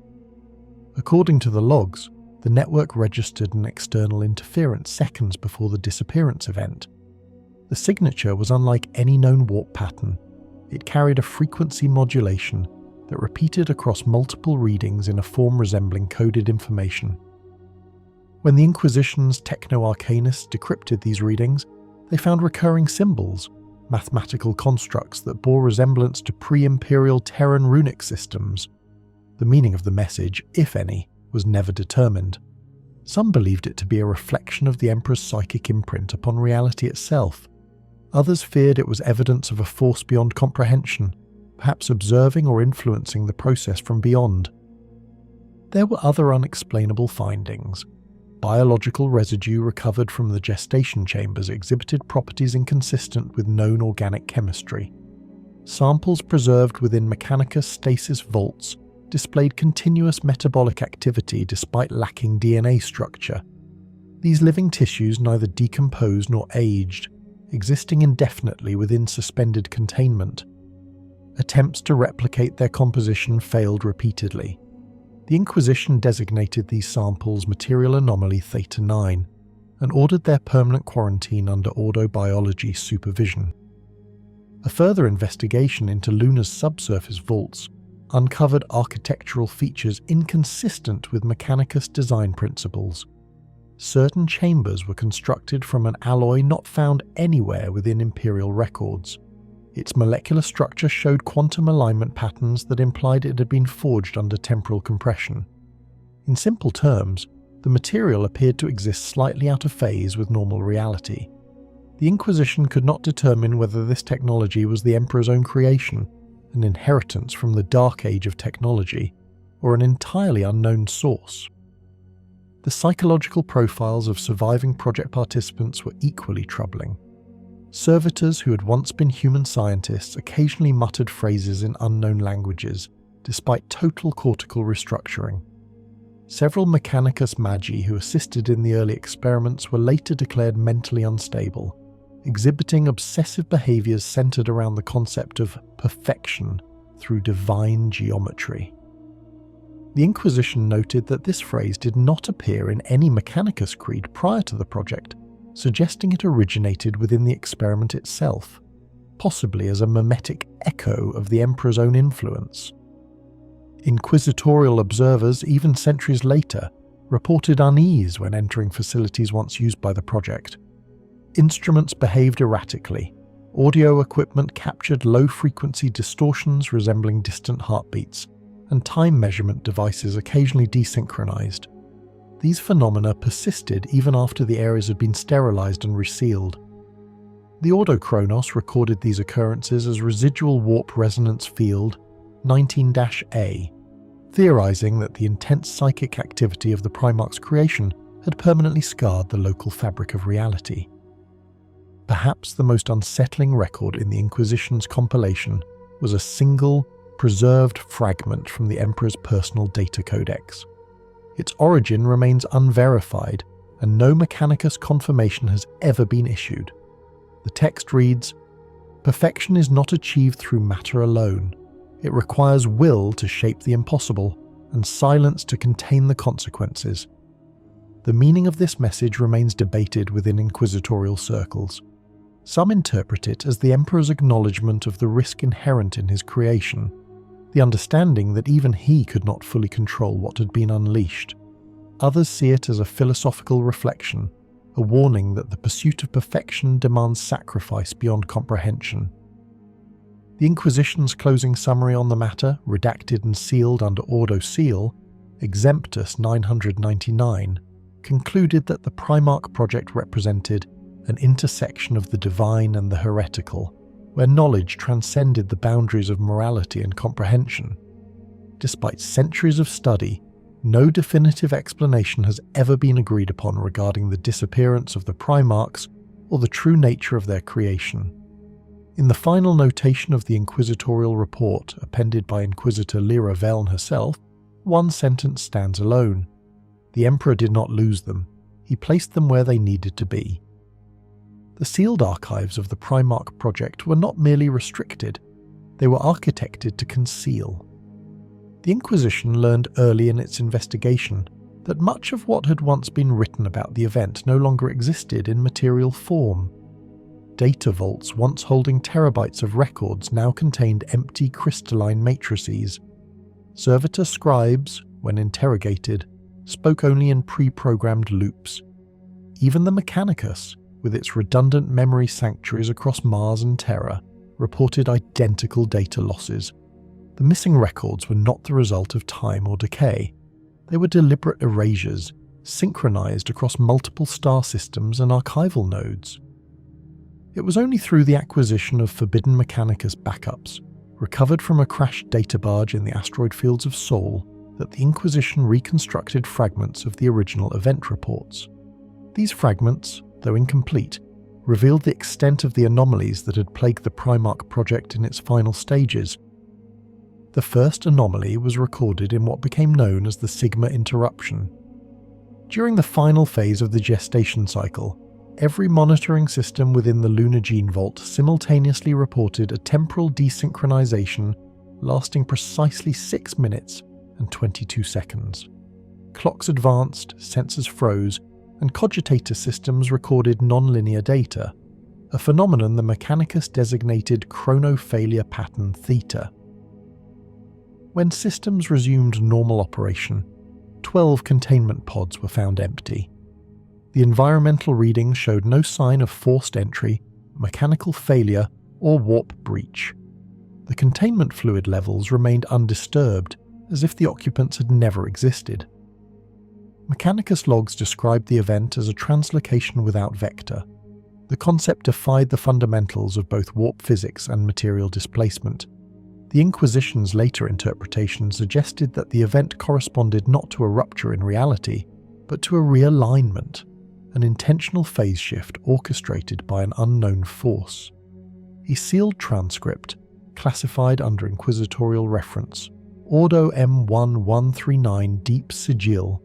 According to the logs, the network registered an external interference seconds before the disappearance event. The signature was unlike any known warp pattern. It carried a frequency modulation that repeated across multiple readings in a form resembling coded information. When the Inquisition's techno-arcanists decrypted these readings, they found recurring symbols, mathematical constructs that bore resemblance to pre-Imperial Terran runic systems. The meaning of the message, if any, was never determined. Some believed it to be a reflection of the Emperor's psychic imprint upon reality itself. Others feared it was evidence of a force beyond comprehension, perhaps observing or influencing the process from beyond. There were other unexplainable findings. Biological residue recovered from the gestation chambers exhibited properties inconsistent with known organic chemistry. Samples preserved within Mechanicus stasis vaults displayed continuous metabolic activity despite lacking DNA structure. These living tissues neither decomposed nor aged, existing indefinitely within suspended containment. Attempts to replicate their composition failed repeatedly. The Inquisition designated these samples Material Anomaly Theta 9 and ordered their permanent quarantine under ordobiology supervision. A further investigation into Luna's subsurface vaults uncovered architectural features inconsistent with Mechanicus design principles. Certain chambers were constructed from an alloy not found anywhere within Imperial records. Its molecular structure showed quantum alignment patterns that implied it had been forged under temporal compression. In simple terms, the material appeared to exist slightly out of phase with normal reality. The Inquisition could not determine whether this technology was the Emperor's own creation, an inheritance from the Dark Age of technology, or an entirely unknown source. The psychological profiles of surviving project participants were equally troubling. Servitors who had once been human scientists occasionally muttered phrases in unknown languages, despite total cortical restructuring. Several Mechanicus Magi who assisted in the early experiments were later declared mentally unstable, exhibiting obsessive behaviors centered around the concept of perfection through divine geometry. The Inquisition noted that this phrase did not appear in any Mechanicus creed prior to the project, suggesting it originated within the experiment itself, possibly as a mimetic echo of the Emperor's own influence. Inquisitorial observers, even centuries later, reported unease when entering facilities once used by the project. Instruments behaved erratically. Audio equipment captured low-frequency distortions resembling distant heartbeats, and time measurement devices occasionally desynchronized. These phenomena persisted even after the areas had been sterilized and resealed. The Autochronos recorded these occurrences as residual warp resonance field 19-A, theorizing that the intense psychic activity of the Primarch's creation had permanently scarred the local fabric of reality. Perhaps the most unsettling record in the Inquisition's compilation was a single, preserved fragment from the Emperor's personal data codex. Its origin remains unverified, and no Mechanicus confirmation has ever been issued. The text reads, "Perfection is not achieved through matter alone. It requires will to shape the impossible, and silence to contain the consequences." The meaning of this message remains debated within inquisitorial circles. Some interpret it as the Emperor's acknowledgement of the risk inherent in his creation, the understanding that even he could not fully control what had been unleashed. Others see it as a philosophical reflection, a warning that the pursuit of perfection demands sacrifice beyond comprehension. The Inquisition's closing summary on the matter, redacted and sealed under Ordo Seal, Exemptus 999, concluded that the Primarch Project represented an intersection of the divine and the heretical, where knowledge transcended the boundaries of morality and comprehension. Despite centuries of study, no definitive explanation has ever been agreed upon regarding the disappearance of the Primarchs or the true nature of their creation. In the final notation of the inquisitorial report appended by Inquisitor Lyra Veln herself, one sentence stands alone. The Emperor did not lose them. He placed them where they needed to be. The sealed archives of the Primarch Project were not merely restricted, they were architected to conceal. The Inquisition learned early in its investigation that much of what had once been written about the event no longer existed in material form. Data vaults once holding terabytes of records now contained empty crystalline matrices. Servitor scribes, when interrogated, spoke only in pre-programmed loops. Even the Mechanicus, with its redundant memory sanctuaries across Mars and Terra, reported identical data losses. The missing records were not the result of time or decay. They were deliberate erasures, synchronized across multiple star systems and archival nodes. It was only through the acquisition of forbidden Mechanicus backups, recovered from a crashed data barge in the asteroid fields of Sol, that the Inquisition reconstructed fragments of the original event reports. These fragments, though incomplete, revealed the extent of the anomalies that had plagued the Primarch Project in its final stages. The first anomaly was recorded in what became known as the Sigma Interruption. During the final phase of the gestation cycle, every monitoring system within the Lunar Gene Vault simultaneously reported a temporal desynchronization lasting precisely 6 minutes and 22 seconds. Clocks advanced, sensors froze, and cogitator systems recorded nonlinear data, a phenomenon the Mechanicus designated chronofailure pattern theta. When systems resumed normal operation, 12 containment pods were found empty. The environmental readings showed no sign of forced entry, mechanical failure, or warp breach. The containment fluid levels remained undisturbed, as if the occupants had never existed. Mechanicus logs described the event as a translocation without vector. The concept defied the fundamentals of both warp physics and material displacement. The Inquisition's later interpretation suggested that the event corresponded not to a rupture in reality, but to a realignment, an intentional phase shift orchestrated by an unknown force. A sealed transcript, classified under inquisitorial reference, Ordo M1139 Deep Sigil,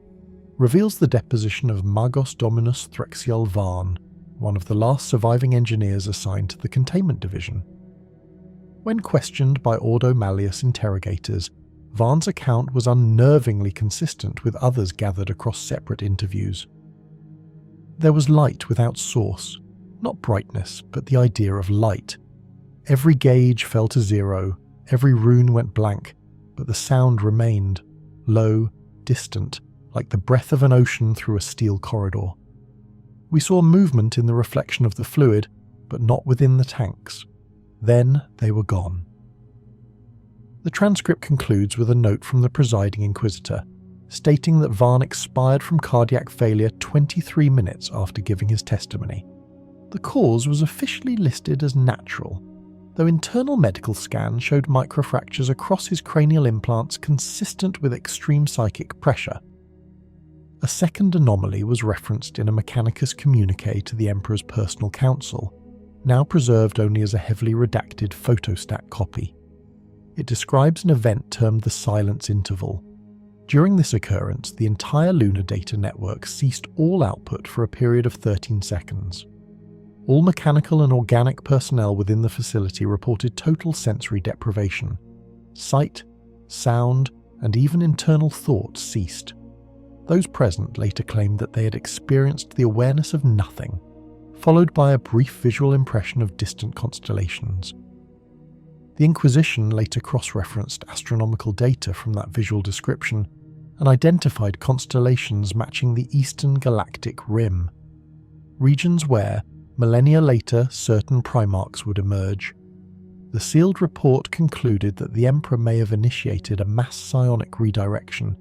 reveals the deposition of Magos Dominus Threxial Varn, one of the last surviving engineers assigned to the Containment Division. When questioned by Ordo Malleus interrogators, Varn's account was unnervingly consistent with others gathered across separate interviews. There was light without source, not brightness, but the idea of light. Every gauge fell to zero, every rune went blank, but the sound remained, low, distant, like the breath of an ocean through a steel corridor. We saw movement in the reflection of the fluid, but not within the tanks. Then they were gone. The transcript concludes with a note from the presiding inquisitor, stating that Varn expired from cardiac failure 23 minutes after giving his testimony. The cause was officially listed as natural, though internal medical scans showed microfractures across his cranial implants consistent with extreme psychic pressure. A second anomaly was referenced in a Mechanicus communique to the Emperor's personal council, now preserved only as a heavily redacted photostat copy. It describes an event termed the Silence Interval. During this occurrence, the entire lunar data network ceased all output for a period of 13 seconds. All mechanical and organic personnel within the facility reported total sensory deprivation. Sight, sound, and even internal thought ceased. Those present later claimed that they had experienced the awareness of nothing, followed by a brief visual impression of distant constellations. The Inquisition later cross-referenced astronomical data from that visual description and identified constellations matching the Eastern Galactic Rim, regions where, millennia later, certain Primarchs would emerge. The sealed report concluded that the Emperor may have initiated a mass psionic redirection,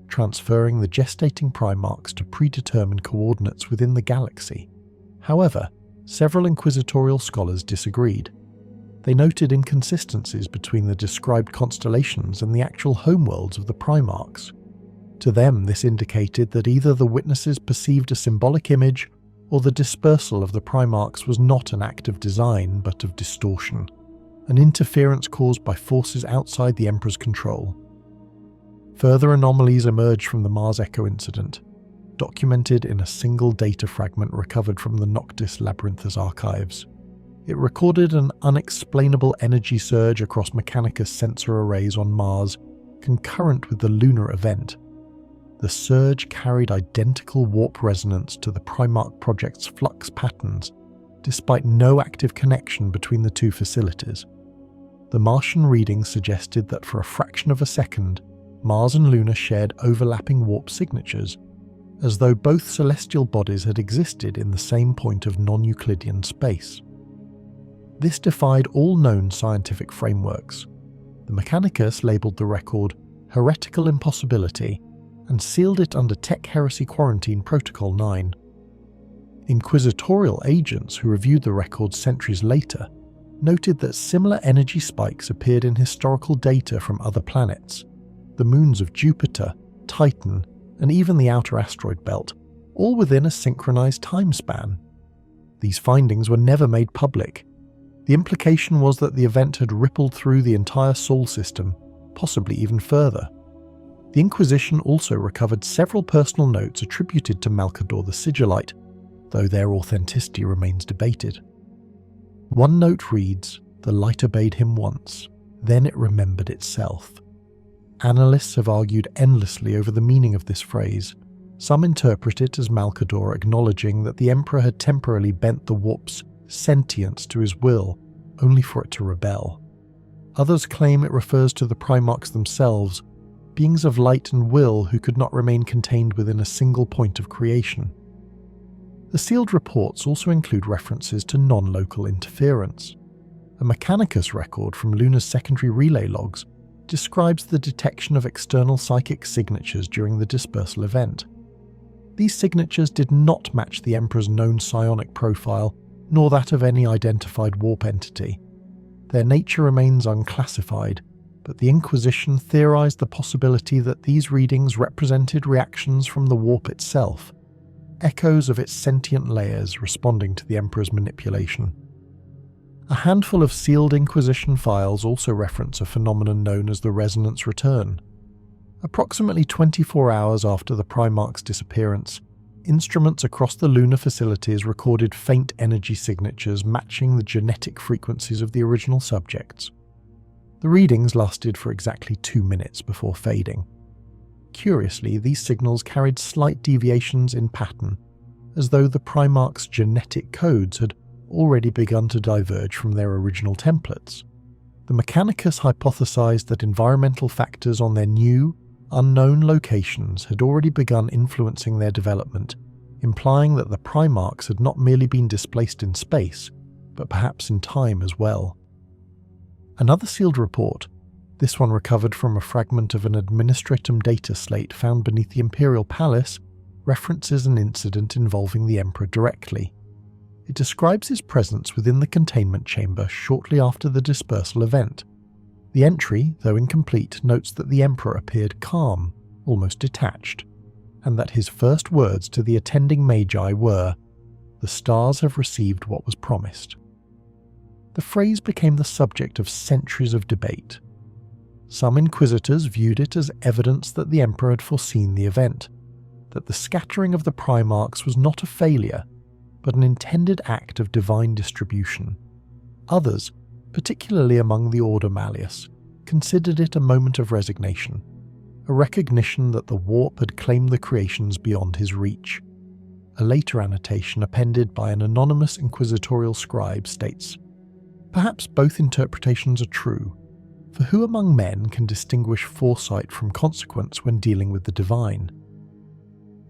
transferring the gestating Primarchs to predetermined coordinates within the galaxy. However, several inquisitorial scholars disagreed. They noted inconsistencies between the described constellations and the actual homeworlds of the Primarchs. To them, this indicated that either the witnesses perceived a symbolic image, or the dispersal of the Primarchs was not an act of design but of distortion, an interference caused by forces outside the Emperor's control. Further anomalies emerged from the Mars Echo incident, documented in a single data fragment recovered from the Noctis Labyrinthus archives. It recorded an unexplainable energy surge across Mechanicus sensor arrays on Mars, concurrent with the lunar event. The surge carried identical warp resonance to the Primarch Project's flux patterns, despite no active connection between the two facilities. The Martian readings suggested that for a fraction of a second, Mars and Luna shared overlapping warp signatures, as though both celestial bodies had existed in the same point of non-Euclidean space. This defied all known scientific frameworks. The Mechanicus labelled the record heretical impossibility and sealed it under Tech Heresy Quarantine Protocol 9. Inquisitorial agents who reviewed the record centuries later noted that similar energy spikes appeared in historical data from other planets, the moons of Jupiter, Titan, and even the outer asteroid belt, all within a synchronized time span. These findings were never made public. The implication was that the event had rippled through the entire Sol system, possibly even further. The Inquisition also recovered several personal notes attributed to Malcador the Sigillite, though their authenticity remains debated. One note reads, "The light obeyed him once, then it remembered itself." Analysts have argued endlessly over the meaning of this phrase. Some interpret it as Malcador acknowledging that the Emperor had temporarily bent the warp's sentience to his will, only for it to rebel. Others claim it refers to the Primarchs themselves, beings of light and will who could not remain contained within a single point of creation. The sealed reports also include references to non-local interference. A Mechanicus record from Luna's secondary relay logs describes the detection of external psychic signatures during the dispersal event. These signatures did not match the Emperor's known psionic profile, nor that of any identified warp entity. Their nature remains unclassified, but the Inquisition theorized the possibility that these readings represented reactions from the warp itself, echoes of its sentient layers responding to the Emperor's manipulation. A handful of sealed Inquisition files also reference a phenomenon known as the resonance return. Approximately 24 hours after the Primarch's disappearance, instruments across the lunar facilities recorded faint energy signatures matching the genetic frequencies of the original subjects. The readings lasted for exactly 2 minutes before fading. Curiously, these signals carried slight deviations in pattern, as though the Primarch's genetic codes had already begun to diverge from their original templates. The Mechanicus hypothesized that environmental factors on their new, unknown locations had already begun influencing their development, implying that the Primarchs had not merely been displaced in space, but perhaps in time as well. Another sealed report, this one recovered from a fragment of an administratum data slate found beneath the Imperial Palace, references an incident involving the Emperor directly. It describes his presence within the containment chamber shortly after the dispersal event. The entry, though incomplete, notes that the Emperor appeared calm, almost detached, and that his first words to the attending Magi were, "The stars have received what was promised." The phrase became the subject of centuries of debate. Some inquisitors viewed it as evidence that the Emperor had foreseen the event, that the scattering of the Primarchs was not a failure, but an intended act of divine distribution. Others, particularly among the Order Malleus, considered it a moment of resignation, a recognition that the warp had claimed the creations beyond his reach. A later annotation appended by an anonymous inquisitorial scribe states, Perhaps both interpretations are true, for who among men can distinguish foresight from consequence when dealing with the divine?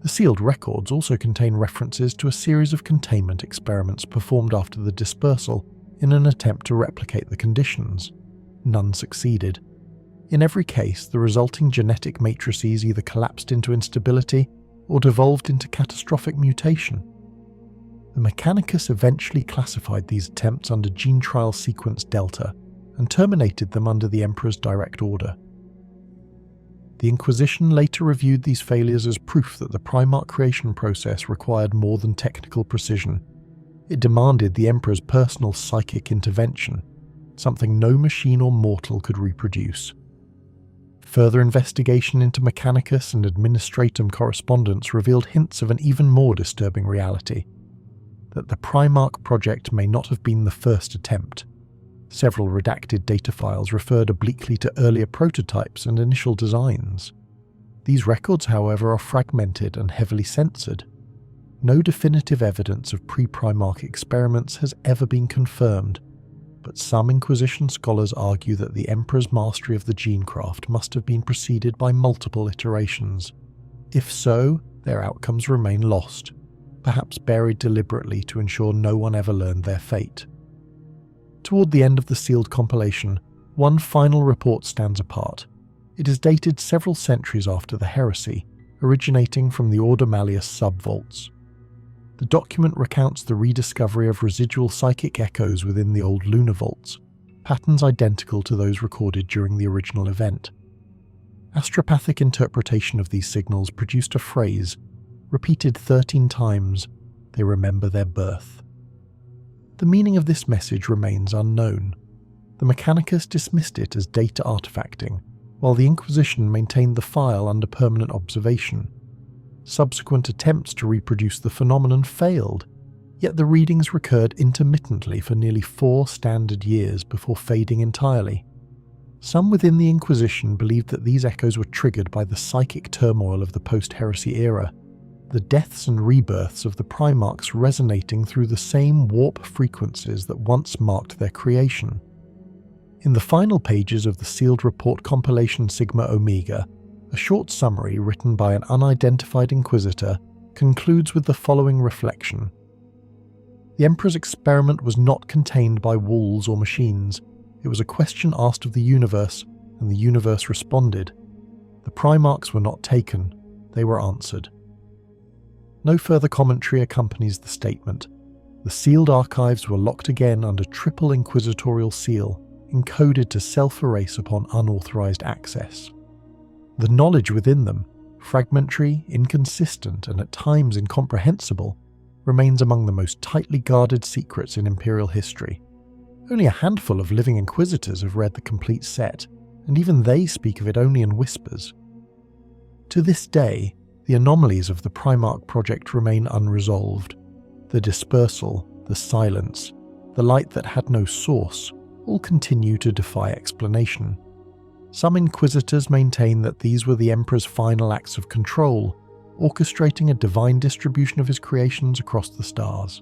The sealed records also contain references to a series of containment experiments performed after the dispersal in an attempt to replicate the conditions. None succeeded. In every case, the resulting genetic matrices either collapsed into instability or devolved into catastrophic mutation. The Mechanicus eventually classified these attempts under gene trial sequence Delta and terminated them under the Emperor's direct order. The Inquisition later reviewed these failures as proof that the Primarch creation process required more than technical precision. It demanded the Emperor's personal psychic intervention, something no machine or mortal could reproduce. Further investigation into Mechanicus and Administratum correspondence revealed hints of an even more disturbing reality: that the Primarch Project may not have been the first attempt. Several redacted data files referred obliquely to earlier prototypes and initial designs. These records, however, are fragmented and heavily censored. No definitive evidence of pre-Primarch experiments has ever been confirmed, but some Inquisition scholars argue that the Emperor's mastery of the genecraft must have been preceded by multiple iterations. If so, their outcomes remain lost, perhaps buried deliberately to ensure no one ever learned their fate. Toward the end of the sealed compilation, one final report stands apart. It is dated several centuries after the heresy, originating from the Order Malleus sub-vaults. The document recounts the rediscovery of residual psychic echoes within the old lunar vaults, patterns identical to those recorded during the original event. Astropathic interpretation of these signals produced a phrase, repeated 13 times, "They remember their birth." The meaning of this message remains unknown. The Mechanicus dismissed it as data artifacting, while the Inquisition maintained the file under permanent observation. Subsequent attempts to reproduce the phenomenon failed, yet the readings recurred intermittently for nearly 4 standard years before fading entirely. Some within the Inquisition believed that these echoes were triggered by the psychic turmoil of the post-heresy era, the deaths and rebirths of the Primarchs resonating through the same warp frequencies that once marked their creation. In the final pages of the sealed report compilation Sigma Omega, a short summary written by an unidentified inquisitor concludes with the following reflection. The Emperor's experiment was not contained by walls or machines. It was a question asked of the universe, and the universe responded. The Primarchs were not taken, they were answered. No further commentary accompanies the statement. The sealed archives were locked again under triple inquisitorial seal, encoded to self-erase upon unauthorized access. The knowledge within them, fragmentary, inconsistent, and at times incomprehensible, remains among the most tightly guarded secrets in Imperial history. Only a handful of living inquisitors have read the complete set, and even they speak of it only in whispers. To this day, the anomalies of the Primarch Project remain unresolved. The dispersal, the silence, the light that had no source, all continue to defy explanation. Some inquisitors maintain that these were the Emperor's final acts of control, orchestrating a divine distribution of his creations across the stars.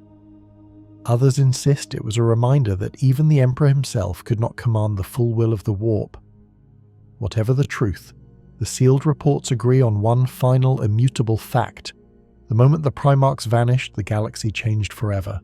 Others insist it was a reminder that even the Emperor himself could not command the full will of the warp. Whatever the truth, the sealed reports agree on one final immutable fact. The moment the Primarchs vanished, the galaxy changed forever.